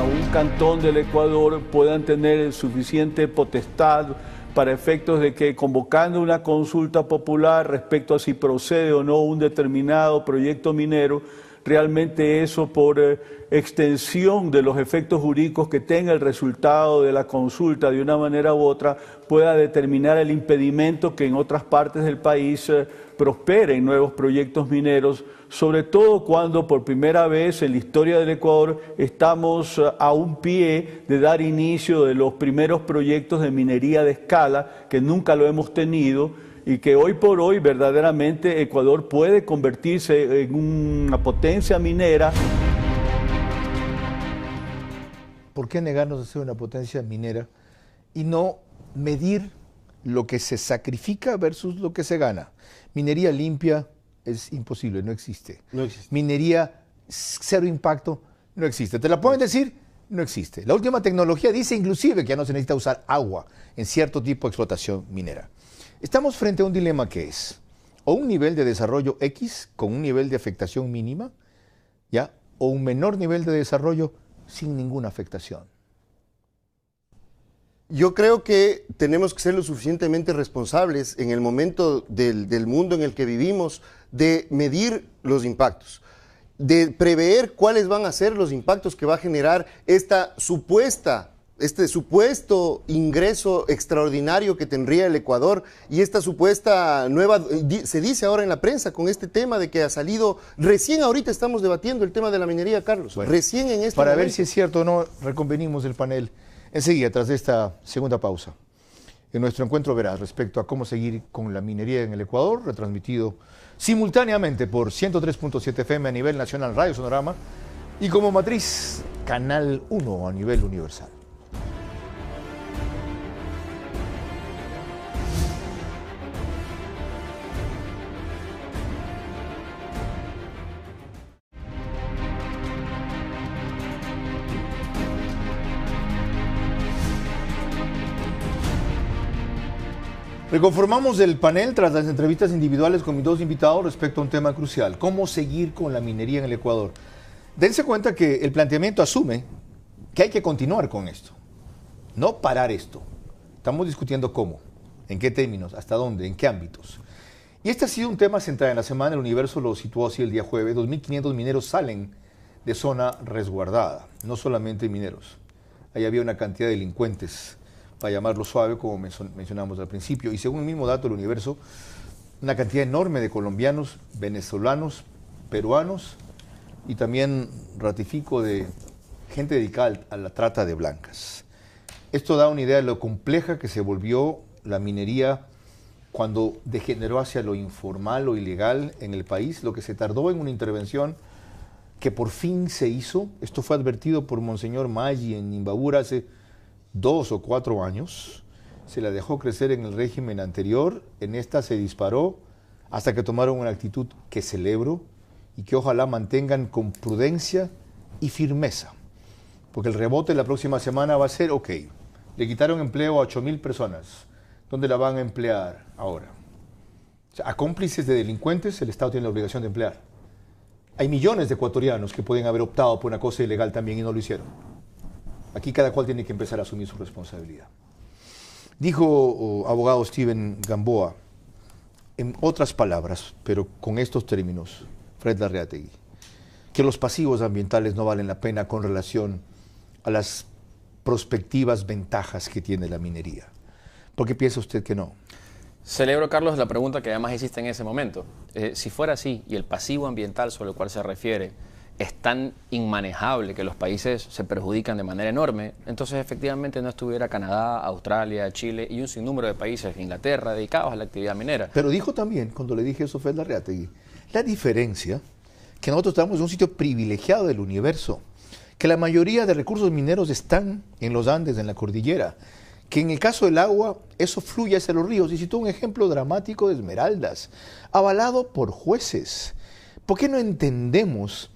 Un cantón del Ecuador puedan tener suficiente potestad para efectos de que convocando una consulta popular respecto a si procede o no un determinado proyecto minero, realmente eso por extensión de los efectos jurídicos que tenga el resultado de la consulta de una manera u otra pueda determinar el impedimento que en otras partes del país prosperen nuevos proyectos mineros, sobre todo cuando por primera vez en la historia del Ecuador estamos a un pie de dar inicio de los primeros proyectos de minería de escala que nunca lo hemos tenido y que hoy por hoy verdaderamente Ecuador puede convertirse en una potencia minera. ¿Por qué negarnos a ser una potencia minera y no medir lo que se sacrifica versus lo que se gana? Minería limpia es imposible, no existe. No existe. Minería cero impacto no existe. ¿Te la pueden decir? No existe. La última tecnología dice inclusive que ya no se necesita usar agua en cierto tipo de explotación minera. Estamos frente a un dilema que es o un nivel de desarrollo X con un nivel de afectación mínima, ¿ya? O un menor nivel de desarrollo sin ninguna afectación. Yo creo que tenemos que ser lo suficientemente responsables en el momento del mundo en el que vivimos de medir los impactos, de prever cuáles van a ser los impactos que va a generar este supuesto ingreso extraordinario que tendría el Ecuador y esta supuesta nueva, se dice ahora en la prensa con este tema de que ha salido, recién ahorita estamos debatiendo el tema de la minería, Carlos, bueno, recién en este para momento. ver si es cierto o no, reconvenimos el panel enseguida, tras esta segunda pausa. En nuestro encuentro verás respecto a cómo seguir con la minería en el Ecuador, retransmitido simultáneamente por 103.7 FM a nivel nacional Radio Sonorama y como matriz Canal 1 a nivel universal. Reconformamos el panel tras las entrevistas individuales con mis dos invitados respecto a un tema crucial: cómo seguir con la minería en el Ecuador. Dense cuenta que el planteamiento asume que hay que continuar con esto, no parar esto. Estamos discutiendo cómo, en qué términos, hasta dónde, en qué ámbitos. Y este ha sido un tema central en la semana. El Universo lo situó así el día jueves. 2.500 mineros salen de zona resguardada, no solamente mineros. Ahí había una cantidad de delincuentes, para llamarlo suave, como mencionamos al principio. Y según el mismo dato del Universo, una cantidad enorme de colombianos, venezolanos, peruanos y también, ratifico, de gente dedicada a la trata de blancas. Esto da una idea de lo compleja que se volvió la minería cuando degeneró hacia lo informal o ilegal en el país, lo que se tardó en una intervención que por fin se hizo. Esto fue advertido por Monseñor Maggi en Imbabura hace 2 o 4 años, se la dejó crecer en el régimen anterior, en esta se disparó hasta que tomaron una actitud que celebro y que ojalá mantengan con prudencia y firmeza, porque el rebote la próxima semana va a ser, ok, le quitaron empleo a 8.000 personas, ¿dónde la van a emplear ahora? O sea, a cómplices de delincuentes el Estado tiene la obligación de emplear. Hay millones de ecuatorianos que pueden haber optado por una cosa ilegal también y no lo hicieron. Aquí cada cual tiene que empezar a asumir su responsabilidad. Dijo abogado Steven Gamboa, en otras palabras, pero con estos términos, Fred Larreategui, que los pasivos ambientales no valen la pena con relación a las prospectivas ventajas que tiene la minería. ¿Por qué piensa usted que no? Celebro, Carlos, la pregunta que además hiciste en ese momento. Si fuera así, y el pasivo ambiental sobre el cual se refiere es tan inmanejable que los países se perjudican de manera enorme, entonces efectivamente no estuviera Canadá, Australia, Chile y un sinnúmero de países, Inglaterra, dedicados a la actividad minera. Pero dijo también, cuando le dije eso, Fred Larreategui, la diferencia, que nosotros estamos en un sitio privilegiado del universo, que la mayoría de recursos mineros están en los Andes, en la cordillera, que en el caso del agua, eso fluye hacia los ríos. Y citó un ejemplo dramático de Esmeraldas, avalado por jueces. ¿Por qué no entendemos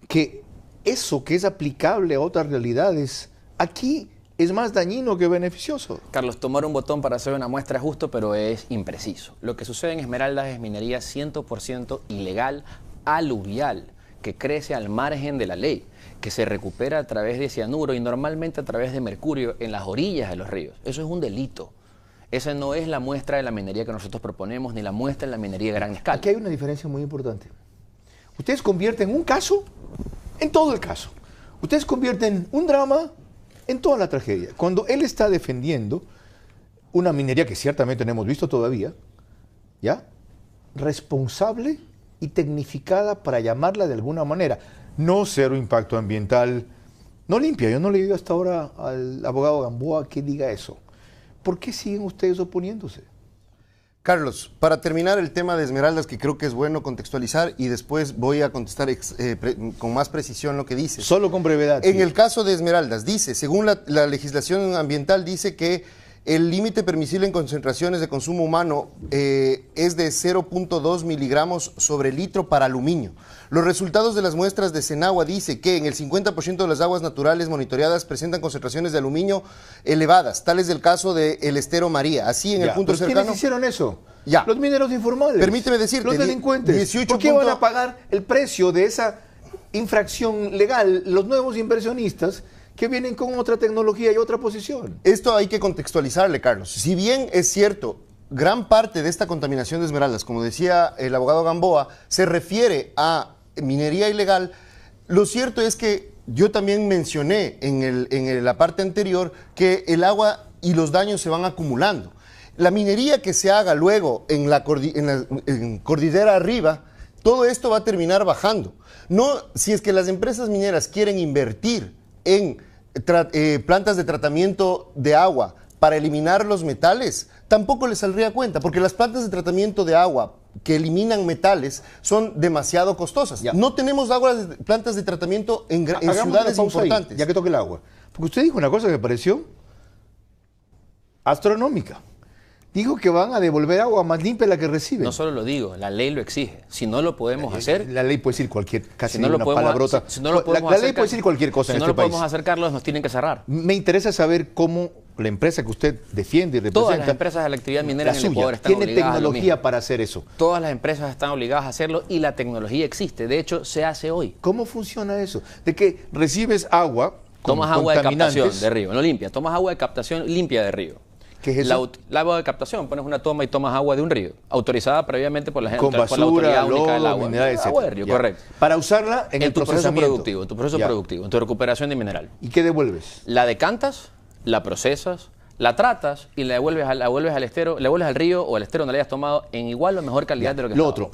que eso que es aplicable a otras realidades, aquí es más dañino que beneficioso? Carlos, tomar un botón para hacer una muestra es justo, pero es impreciso. Lo que sucede en Esmeraldas es minería 100% ilegal, aluvial, que crece al margen de la ley, que se recupera a través de cianuro y normalmente a través de mercurio en las orillas de los ríos. Eso es un delito. Esa no es la muestra de la minería que nosotros proponemos, ni la muestra de la minería de gran escala. Aquí hay una diferencia muy importante. Ustedes convierten un caso en todo el caso. Ustedes convierten un drama en toda la tragedia. Cuando él está defendiendo una minería que ciertamente no hemos visto todavía, ¿ya? Responsable y tecnificada para llamarla de alguna manera. No cero impacto ambiental, no limpia. Yo no le he oído hasta ahora al abogado Gamboa que diga eso. ¿Por qué siguen ustedes oponiéndose? Carlos, para terminar el tema de Esmeraldas, que creo que es bueno contextualizar y después voy a contestar con más precisión lo que dice. Solo con brevedad. En el caso de Esmeraldas, dice, según la legislación ambiental, dice que el límite permisible en concentraciones de consumo humano es de 0.2 miligramos sobre litro para aluminio. Los resultados de las muestras de Senagua dice que en el 50% de las aguas naturales monitoreadas presentan concentraciones de aluminio elevadas, tal es el caso del Estero María. Así en el punto cercano... ¿Quiénes hicieron eso? Ya. Los mineros informales. Permíteme decirte. Los delincuentes. ¿Por qué van a pagar el precio de esa infracción legal los nuevos inversionistas que vienen con otra tecnología y otra posición. Esto hay que contextualizarle, Carlos. Si bien es cierto, gran parte de esta contaminación de esmeraldas, como decía el abogado Gamboa, se refiere a minería ilegal, lo cierto es que yo también mencioné en la parte anterior que el agua y los daños se van acumulando. La minería que se haga luego en cordillera arriba, todo esto va a terminar bajando. No, si es que las empresas mineras quieren invertir en plantas de tratamiento de agua para eliminar los metales, tampoco les saldría a cuenta, porque las plantas de tratamiento de agua que eliminan metales son demasiado costosas. Ya. No tenemos plantas de tratamiento en ciudades importantes. Ahí, ya que toque el agua. Porque usted dijo una cosa que me pareció astronómica. Dijo que van a devolver agua más limpia de la que reciben. No solo lo digo, la ley lo exige. Si no lo podemos hacer... La ley puede decir cualquier, casi si no una palabrota. Si no lo podemos la ley puede decir cualquier cosa en este país. Si no lo podemos hacer, Carlos, nos tienen que cerrar. Me interesa saber cómo la empresa que usted defiende y representa... Todas las empresas de la actividad minera en el Ecuador están tiene obligadas tecnología para hacer eso. Todas las empresas están obligadas a hacerlo y la tecnología existe. De hecho, se hace hoy. ¿Cómo funciona eso? De que recibes agua con tomas agua de captación de río, no limpia. Tomas agua de captación limpia de río. ¿Qué es eso? La agua de captación, pones una toma y tomas agua de un río, autorizada previamente por la gente, con basura, por la Autoridad Única del Agua. Agua de río, correcto. Para usarla en tu proceso productivo, en tu recuperación de mineral. ¿Y qué devuelves? La decantas, la procesas, la tratas y la devuelves al estero, le devuelves al río o al estero donde la hayas tomado en igual o mejor calidad de lo que estaba. Otro.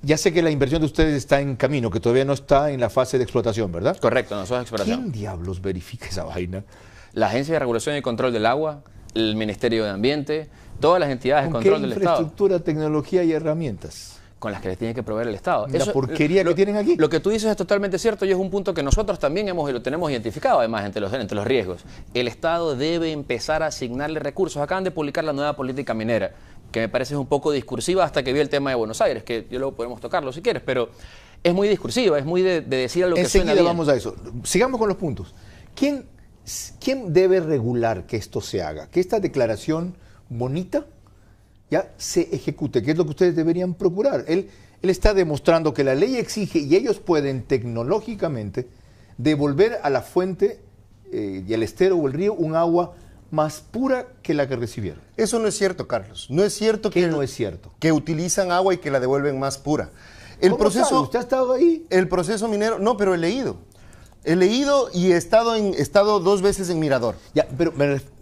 Ya sé que la inversión de ustedes está en camino, que todavía no está en la fase de explotación, ¿verdad? Correcto, no, eso es explotación. ¿Quién diablos verifica esa vaina? La Agencia de Regulación y Control del Agua, el Ministerio de Ambiente, todas las entidades de control del Estado. ¿Con qué infraestructura, tecnología y herramientas? Con las que les tiene que proveer el Estado. La porquería que tienen aquí. Lo que tú dices es totalmente cierto y es un punto que nosotros también lo tenemos identificado, además, entre los riesgos. El Estado debe empezar a asignarle recursos. Acaban de publicar la nueva política minera, que me parece un poco discursiva hasta que vi el tema de Buenos Aires, que yo luego podemos tocarlo si quieres, pero es muy discursiva, es muy de decir a lo que suena bien. Vamos a eso. Sigamos con los puntos. ¿Quién debe regular que esto se haga? Que esta declaración bonita ya se ejecute, que es lo que ustedes deberían procurar. Él está demostrando que la ley exige y ellos pueden tecnológicamente devolver a la fuente y al estero o el río un agua más pura que la que recibieron. Eso no es cierto, Carlos. No es cierto que no es cierto. Que utilizan agua y que la devuelven más pura. El ¿Cómo proceso, sabe? ¿Usted ha estado ahí? El proceso minero, no, pero he leído. He leído y he estado 2 veces en Mirador. Ya, pero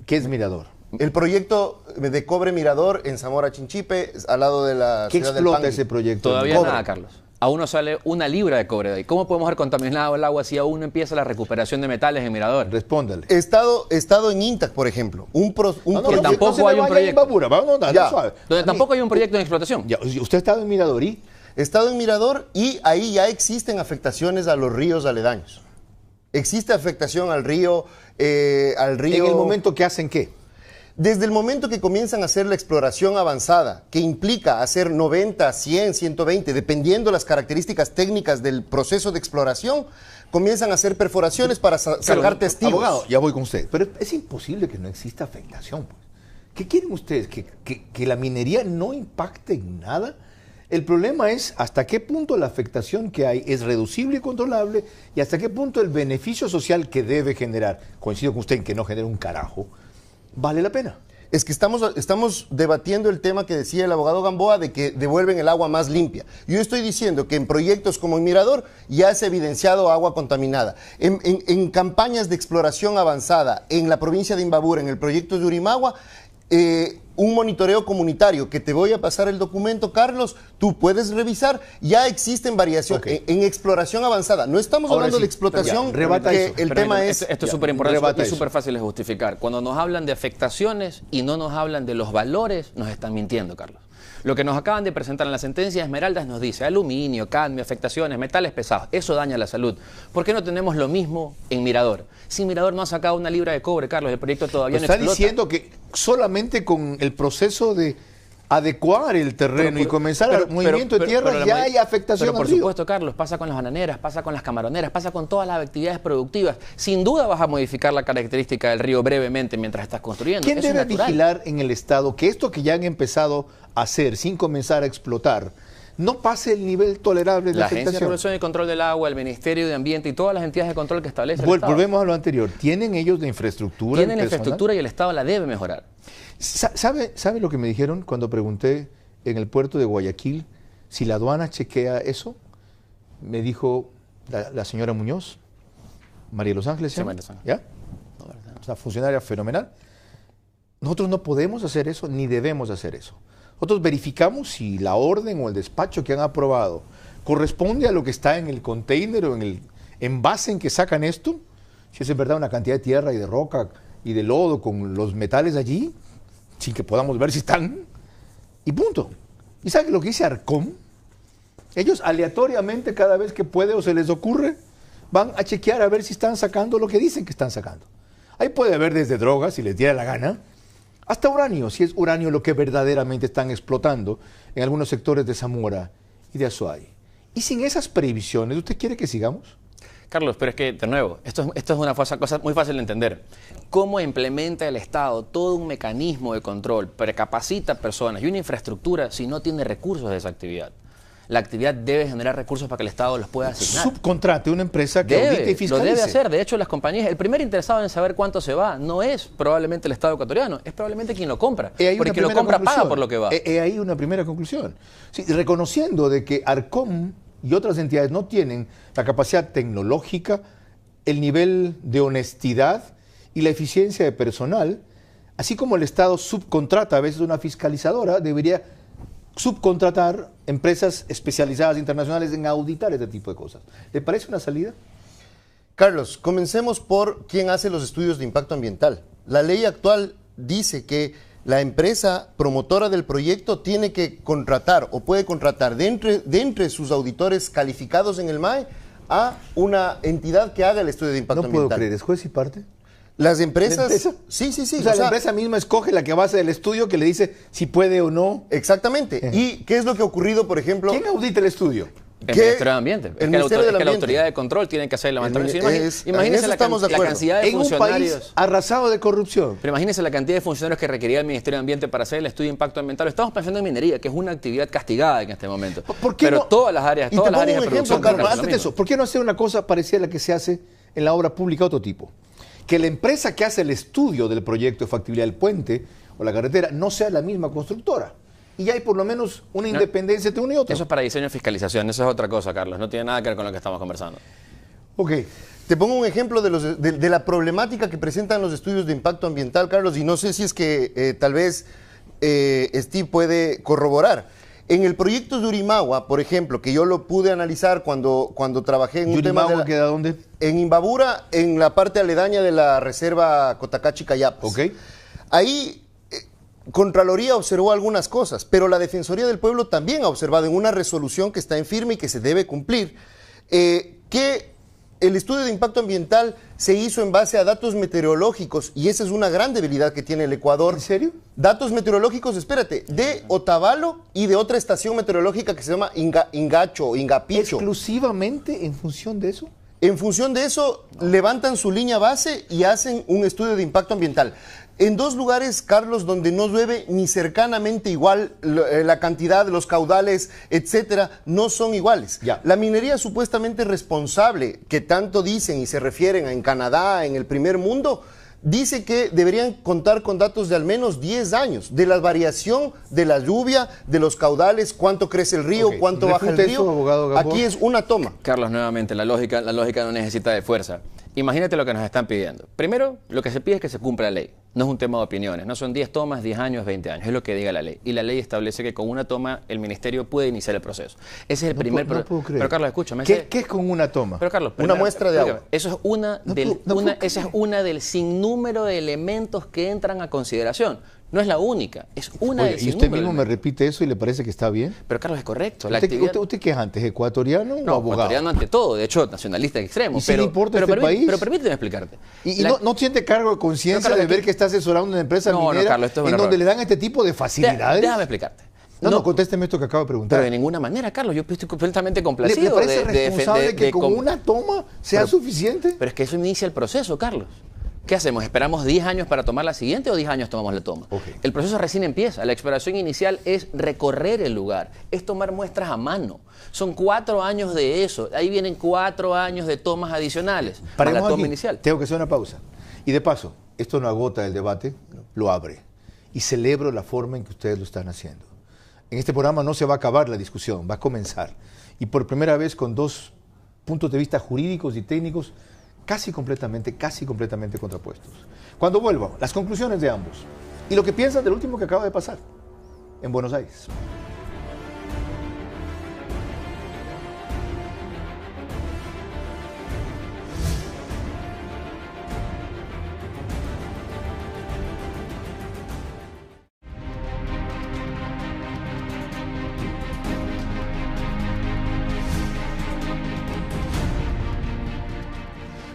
¿qué es Mirador? El proyecto de cobre Mirador en Zamora Chinchipe, al lado de la ¿Qué ciudad del explota Pangui. ese proyecto? Todavía nada, Carlos. Aún no sale 1 libra de cobre de ahí. ¿Cómo podemos haber contaminado el agua si aún no empieza la recuperación de metales en Mirador? Respóndale. He estado en INTAC, por ejemplo. Que tampoco hay un proyecto. Donde tampoco hay un proyecto de explotación. Ya, ¿usted ha estado en Mirador y? He estado en Mirador y ahí ya existen afectaciones a los ríos aledaños. Existe afectación al río. ¿En el momento que hacen qué? Desde el momento que comienzan a hacer la exploración avanzada, que implica hacer 90, 100, 120, dependiendo las características técnicas del proceso de exploración, comienzan a hacer perforaciones para sacar testigos. Abogado, ya voy con usted. Pero es imposible que no exista afectación. Pues. ¿Qué quieren ustedes? ¿Que la minería no impacte en nada? El problema es hasta qué punto la afectación que hay es reducible y controlable y hasta qué punto el beneficio social que debe generar, coincido con usted en que no genera un carajo, vale la pena. Es que estamos debatiendo el tema que decía el abogado Gamboa de que devuelven el agua más limpia. Yo estoy diciendo que en proyectos como en Mirador ya se ha evidenciado agua contaminada. En campañas de exploración avanzada en la provincia de Imbabura, en el proyecto de Urimagua, un monitoreo comunitario, que te voy a pasar el documento, Carlos, tú puedes revisar, ya existen variaciones en exploración avanzada. No estamos hablando de explotación, que el tema es... Esto es súper importante, es súper fácil de justificar. Cuando nos hablan de afectaciones y no nos hablan de los valores, nos están mintiendo, Carlos. Lo que nos acaban de presentar en la sentencia Esmeraldas nos dice aluminio, cadmio, afectaciones, metales pesados. Eso daña la salud. ¿Por qué no tenemos lo mismo en Mirador? Si Mirador no ha sacado 1 libra de cobre, Carlos, el proyecto todavía no explota. Está diciendo que solamente con el proceso de adecuar el terreno y comenzar el movimiento de tierra ya hay afectación pero por supuesto, Carlos, pasa con las bananeras, pasa con las camaroneras, pasa con todas las actividades productivas. Sin duda vas a modificar la característica del río brevemente mientras estás construyendo. ¿Quién debe vigilar en el Estado que esto que ya han empezado a hacer sin comenzar a explotar no pase el nivel tolerable de la Agencia de afectación. Regulación y Control del Agua, el Ministerio de Ambiente y todas las entidades de control que establece el Estado. Volvemos a lo anterior. ¿Tienen ellos la infraestructura? Tienen la infraestructura y el Estado la debe mejorar. ¿Sabe lo que me dijeron cuando pregunté en el puerto de Guayaquil si la aduana chequea eso? Me dijo la señora Muñoz, María de los Ángeles, ¿sí? ¿Ya? Una funcionaria fenomenal. Nosotros no podemos hacer eso ni debemos hacer eso. Nosotros verificamos si la orden o el despacho que han aprobado corresponde a lo que está en el container o en el envase en que sacan esto, si es en verdad una cantidad de tierra y de roca y de lodo con los metales allí, sin que podamos ver si están, y punto. ¿Y sabe lo que dice Arcom? Ellos aleatoriamente, cada vez que puede o se les ocurre, van a chequear a ver si están sacando lo que dicen que están sacando. Ahí puede haber desde drogas, si les diera la gana, hasta uranio, si es uranio lo que verdaderamente están explotando en algunos sectores de Zamora y de Azuay. Y sin esas previsiones, ¿usted quiere que sigamos? Carlos, pero es que, de nuevo, esto es una cosa muy fácil de entender. ¿Cómo implementa el Estado todo un mecanismo de control, precapacita personas y una infraestructura si no tiene recursos de esa actividad? La actividad debe generar recursos para que el Estado los pueda asignar. Subcontrate una empresa que audite y fiscalice. Lo debe hacer. De hecho, las compañías, el primer interesado en saber cuánto se va no es probablemente el Estado ecuatoriano, es probablemente quien lo compra. Porque quien lo compra paga por lo que va. Ahí una primera conclusión. Sí, reconociendo de que Arcom y otras entidades no tienen la capacidad tecnológica, el nivel de honestidad y la eficiencia de personal, así como el Estado subcontrata a veces una fiscalizadora, debería subcontratar empresas especializadas internacionales en auditar este tipo de cosas. ¿Le parece una salida? Carlos, comencemos por quién hace los estudios de impacto ambiental. La ley actual dice que la empresa promotora del proyecto tiene que contratar o puede contratar de entre sus auditores calificados en el MAE a una entidad que haga el estudio de impacto ambiental. No puedo creer, ¿es juez y parte? Las empresas... ¿La empresa? Sí. O sea, la empresa misma escoge la que va a hacer el estudio que le dice si puede o no. Exactamente. ¿Y qué es lo que ha ocurrido, por ejemplo? ¿Quién audita el estudio? El Ministerio de Ambiente. El Ministerio del Ambiente. La autoridad de control tiene que hacer el levantamiento. Imagínese la cantidad de funcionarios. En un país arrasado de corrupción. Pero imagínese la cantidad de funcionarios que requería el Ministerio de Ambiente para hacer el estudio de impacto ambiental. Estamos pensando en minería, que es una actividad castigada en este momento. Pero todas las áreas de producción. Carlos, antes de eso, ¿por qué no hacer una cosa parecida a la que se hace en la obra pública de otro tipo? Que la empresa que hace el estudio del proyecto de factibilidad del puente o la carretera no sea la misma constructora. Y ya hay por lo menos una independencia entre uno y otro. Eso es para diseño y fiscalización, eso es otra cosa, Carlos. No tiene nada que ver con lo que estamos conversando. Ok. Te pongo un ejemplo de la problemática que presentan los estudios de impacto ambiental, Carlos, y no sé si es que tal vez Steve puede corroborar. En el proyecto de Urimagua, por ejemplo, que yo lo pude analizar cuando trabajé en un tema de ¿queda dónde? En Imbabura, en la parte aledaña de la reserva Cotacachi-Cayapas. Ok. Ahí Contraloría observó algunas cosas, pero la Defensoría del Pueblo también ha observado en una resolución que está en firme y que se debe cumplir, que el estudio de impacto ambiental se hizo en base a datos meteorológicos y esa es una gran debilidad que tiene el Ecuador. ¿En serio? Datos meteorológicos, espérate, de Otavalo y de otra estación meteorológica que se llama Ingacho o Ingapicho. ¿Exclusivamente en función de eso? En función de eso, levantan su línea base y hacen un estudio de impacto ambiental. En dos lugares, Carlos, donde no llueve ni cercanamente igual, la cantidad, los caudales, etcétera, no son iguales. Ya. La minería supuestamente responsable, que tanto dicen y se refieren en Canadá, en el primer mundo, dice que deberían contar con datos de al menos 10 años, de la variación de la lluvia, de los caudales, cuánto crece el río, cuánto baja el río. Eso, abogado Gamboa. Aquí es una toma. Carlos, nuevamente, la lógica no necesita de fuerza. Imagínate lo que nos están pidiendo. Primero, lo que se pide es que se cumpla la ley. No es un tema de opiniones. No son 10 tomas, 10 años, 20 años. Es lo que diga la ley. Y la ley establece que con una toma el ministerio puede iniciar el proceso. Ese es el primer... No puedo creer. Pero Carlos, escúchame. ¿Qué es con una toma? Pero Carlos, una muestra de agua. Eso es esa es una del sinnúmero de elementos que entran a consideración. No es la única, es una del sinnúmero. ¿Y usted mismo me repite eso y le parece que está bien? Pero Carlos, es correcto. ¿Usted qué es antes, ecuatoriano o abogado? Ecuatoriano ante todo, de hecho, nacionalista extremo. ¿Y si le importa este país? Pero permíteme explicarte. ¿Y no siente cargo de conciencia de ver que está asesorando una empresa minera Carlos, esto es en donde le dan este tipo de facilidades? Déjame explicarte. No, contésteme esto que acabo de preguntar. Pero de ninguna manera, Carlos, yo estoy completamente complacido. ¿Le parece responsable que con una toma sea suficiente? Pero es que eso inicia el proceso, Carlos. ¿Qué hacemos? ¿Esperamos 10 años para tomar la siguiente o 10 años tomamos la toma? El proceso recién empieza. La exploración inicial es recorrer el lugar, es tomar muestras a mano. Son 4 años de eso. Ahí vienen 4 años de tomas adicionales para la toma inicial. Tengo que hacer una pausa. Y de paso, esto no agota el debate, lo abre. Y celebro la forma en que ustedes lo están haciendo. En este programa no se va a acabar la discusión, va a comenzar. Y por primera vez con 2 puntos de vista jurídicos y técnicos casi completamente contrapuestos. Cuando vuelva, las conclusiones de ambos y lo que piensan del último que acaba de pasar en Buenos Aires.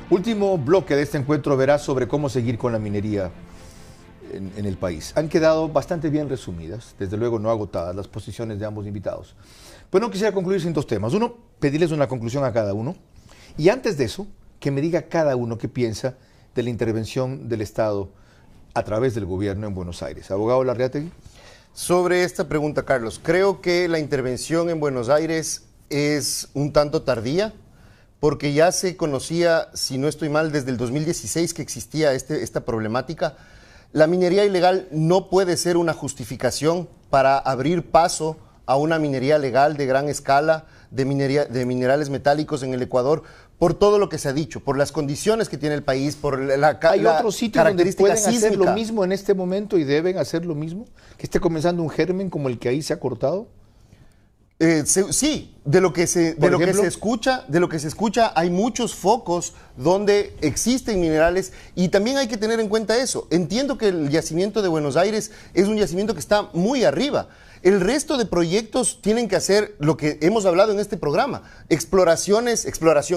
Último bloque de este encuentro verá sobre cómo seguir con la minería en el país. Han quedado bastante bien resumidas, desde luego no agotadas, las posiciones de ambos invitados. Pero no quisiera concluir sin 2 temas. Uno, pedirles una conclusión a cada uno. Y antes de eso, que me diga cada uno qué piensa de la intervención del Estado a través del gobierno en Buenos Aires. Abogado Larreategui. Sobre esta pregunta, Carlos, creo que la intervención en Buenos Aires es un tanto tardía, porque ya se conocía, si no estoy mal, desde el 2016 que existía esta problemática. La minería ilegal no puede ser una justificación para abrir paso a una minería legal de gran escala, de minerales metálicos en el Ecuador, por todo lo que se ha dicho, por las condiciones que tiene el país, por ¿Hay otros sitios donde pueden sísmica. hacer lo mismo en este momento y deben hacer lo mismo? ¿Que esté comenzando un germen como el que ahí se ha cortado? Sí, de lo que se escucha, hay muchos focos donde existen minerales y también hay que tener en cuenta eso. Entiendo que el yacimiento de Buenos Aires es un yacimiento que está muy arriba. El resto de proyectos tienen que hacer lo que hemos hablado en este programa. Exploración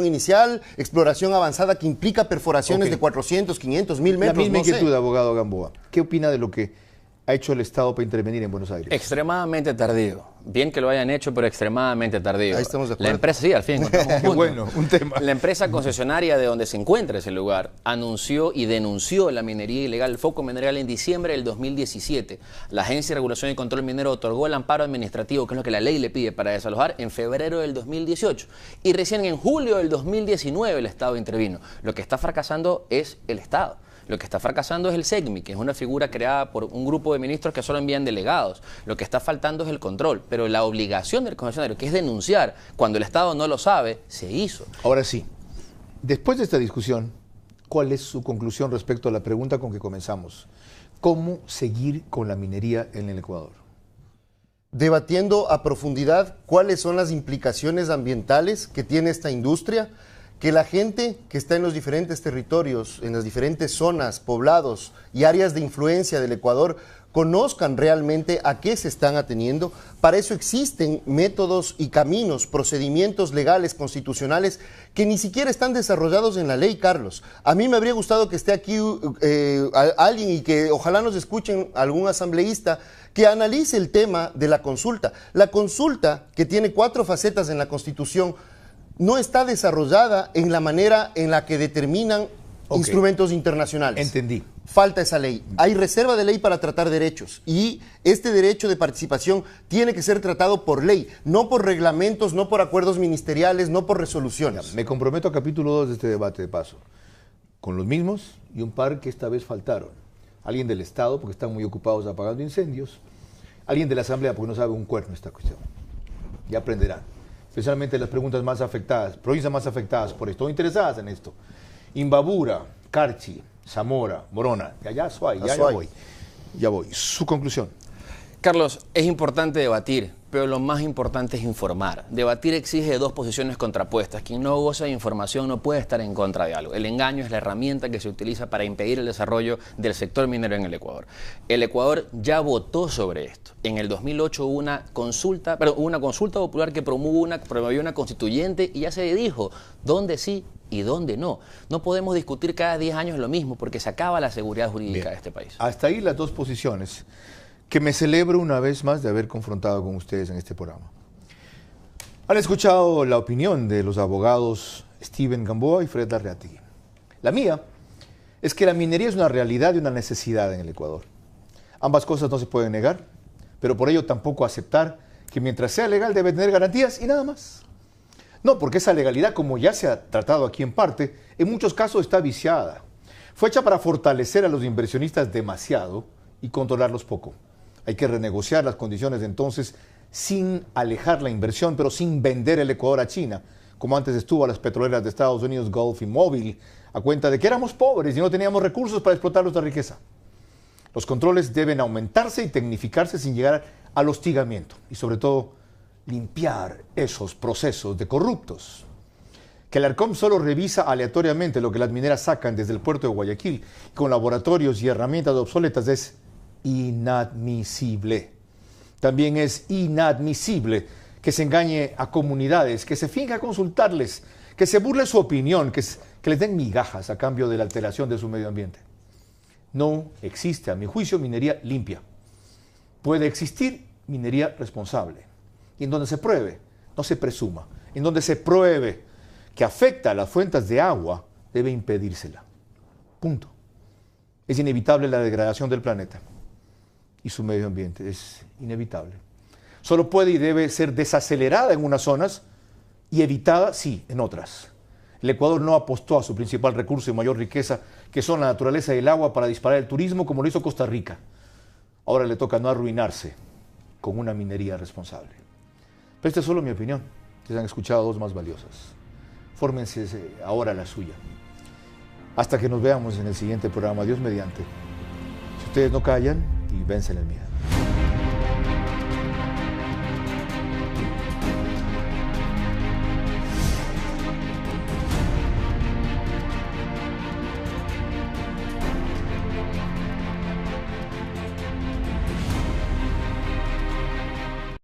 inicial, exploración avanzada que implica perforaciones de 400, 500, 1000 metros. La misma inquietud, abogado Gamboa. ¿Qué opina de lo que ha hecho el Estado para intervenir en Buenos Aires? Extremadamente tardío. Bien que lo hayan hecho, pero extremadamente tardío. Ahí estamos de acuerdo. La empresa, sí, al fin. Bueno, un tema. La empresa concesionaria de donde se encuentra ese lugar anunció y denunció la minería ilegal, el foco mineral, en diciembre del 2017. La Agencia de Regulación y Control Minero otorgó el amparo administrativo, que es lo que la ley le pide para desalojar, en febrero del 2018. Y recién en julio del 2019 el Estado intervino. Lo que está fracasando es el Estado. Lo que está fracasando es el SECMI, que es una figura creada por un grupo de ministros que solo envían delegados. Lo que está faltando es el control, pero la obligación del concesionario, que es denunciar cuando el Estado no lo sabe, se hizo. Ahora sí, después de esta discusión, ¿cuál es su conclusión respecto a la pregunta con que comenzamos? ¿Cómo seguir con la minería en el Ecuador? Debatiendo a profundidad cuáles son las implicaciones ambientales que tiene esta industria, que la gente que está en los diferentes territorios, en las diferentes zonas, poblados y áreas de influencia del Ecuador, conozcan realmente a qué se están ateniendo. Para eso existen métodos y caminos, procedimientos legales, constitucionales, que ni siquiera están desarrollados en la ley, Carlos. A mí me habría gustado que esté aquí alguien y que ojalá nos escuchen algún asambleísta que analice el tema de la consulta. La consulta, que tiene 4 facetas en la Constitución, no está desarrollada en la manera en la que determinan instrumentos internacionales. Entendí. Falta esa ley. Hay reserva de ley para tratar derechos y este derecho de participación tiene que ser tratado por ley, no por reglamentos, no por acuerdos ministeriales, no por resoluciones. Me comprometo a capítulo 2 de este debate de paso, con los mismos y un par que esta vez faltaron. Alguien del Estado, porque están muy ocupados apagando incendios, alguien de la Asamblea, porque no sabe un cuerno esta cuestión. Ya aprenderán. Especialmente las preguntas más afectadas, provincias más afectadas por esto, o interesadas en esto. Imbabura, Carchi, Zamora, Morona, ya voy. Su conclusión. Carlos, es importante debatir, pero lo más importante es informar. Debatir exige 2 posiciones contrapuestas. Quien no goza de información no puede estar en contra de algo. El engaño es la herramienta que se utiliza para impedir el desarrollo del sector minero en el Ecuador. El Ecuador ya votó sobre esto. En el 2008 hubo una consulta popular que promovió una constituyente y ya se dijo dónde sí y dónde no. No podemos discutir cada 10 años lo mismo porque se acaba la seguridad jurídica de este país. Hasta ahí las 2 posiciones que me celebro una vez más de haber confrontado con ustedes en este programa. Han escuchado la opinión de los abogados Steven Gamboa y Fred Larreategui. La mía es que la minería es una realidad y una necesidad en el Ecuador. Ambas cosas no se pueden negar, pero por ello tampoco aceptar que mientras sea legal debe tener garantías y nada más. No, porque esa legalidad, como ya se ha tratado aquí en parte, en muchos casos está viciada. Fue hecha para fortalecer a los inversionistas demasiado y controlarlos poco. Hay que renegociar las condiciones de entonces sin alejar la inversión, pero sin vender el Ecuador a China, como antes estuvo a las petroleras de Estados Unidos, Gulf y Mobil, a cuenta de que éramos pobres y no teníamos recursos para explotar nuestra riqueza. Los controles deben aumentarse y tecnificarse sin llegar al hostigamiento y sobre todo limpiar esos procesos de corruptos. Que el ARCOM solo revisa aleatoriamente lo que las mineras sacan desde el puerto de Guayaquil con laboratorios y herramientas obsoletas es inadmisible. También es inadmisible que se engañe a comunidades, que se finja consultarles, que se burle su opinión, que les den migajas a cambio de la alteración de su medio ambiente. No existe, a mi juicio, minería limpia. Puede existir minería responsable. Y en donde se pruebe, no se presuma, en donde se pruebe que afecta a las fuentes de agua, debe impedírsela. Punto. Es inevitable la degradación del planeta y su medio ambiente, es inevitable. Solo puede y debe ser desacelerada en unas zonas y evitada, sí, en otras. El Ecuador no apostó a su principal recurso y mayor riqueza, que son la naturaleza y el agua, para disparar el turismo como lo hizo Costa Rica. Ahora le toca no arruinarse con una minería responsable. Pero esta es solo mi opinión. Ustedes han escuchado dos más valiosas. Fórmense ahora la suya. Hasta que nos veamos en el siguiente programa, Dios mediante. Si ustedes no callan, y vencen el miedo.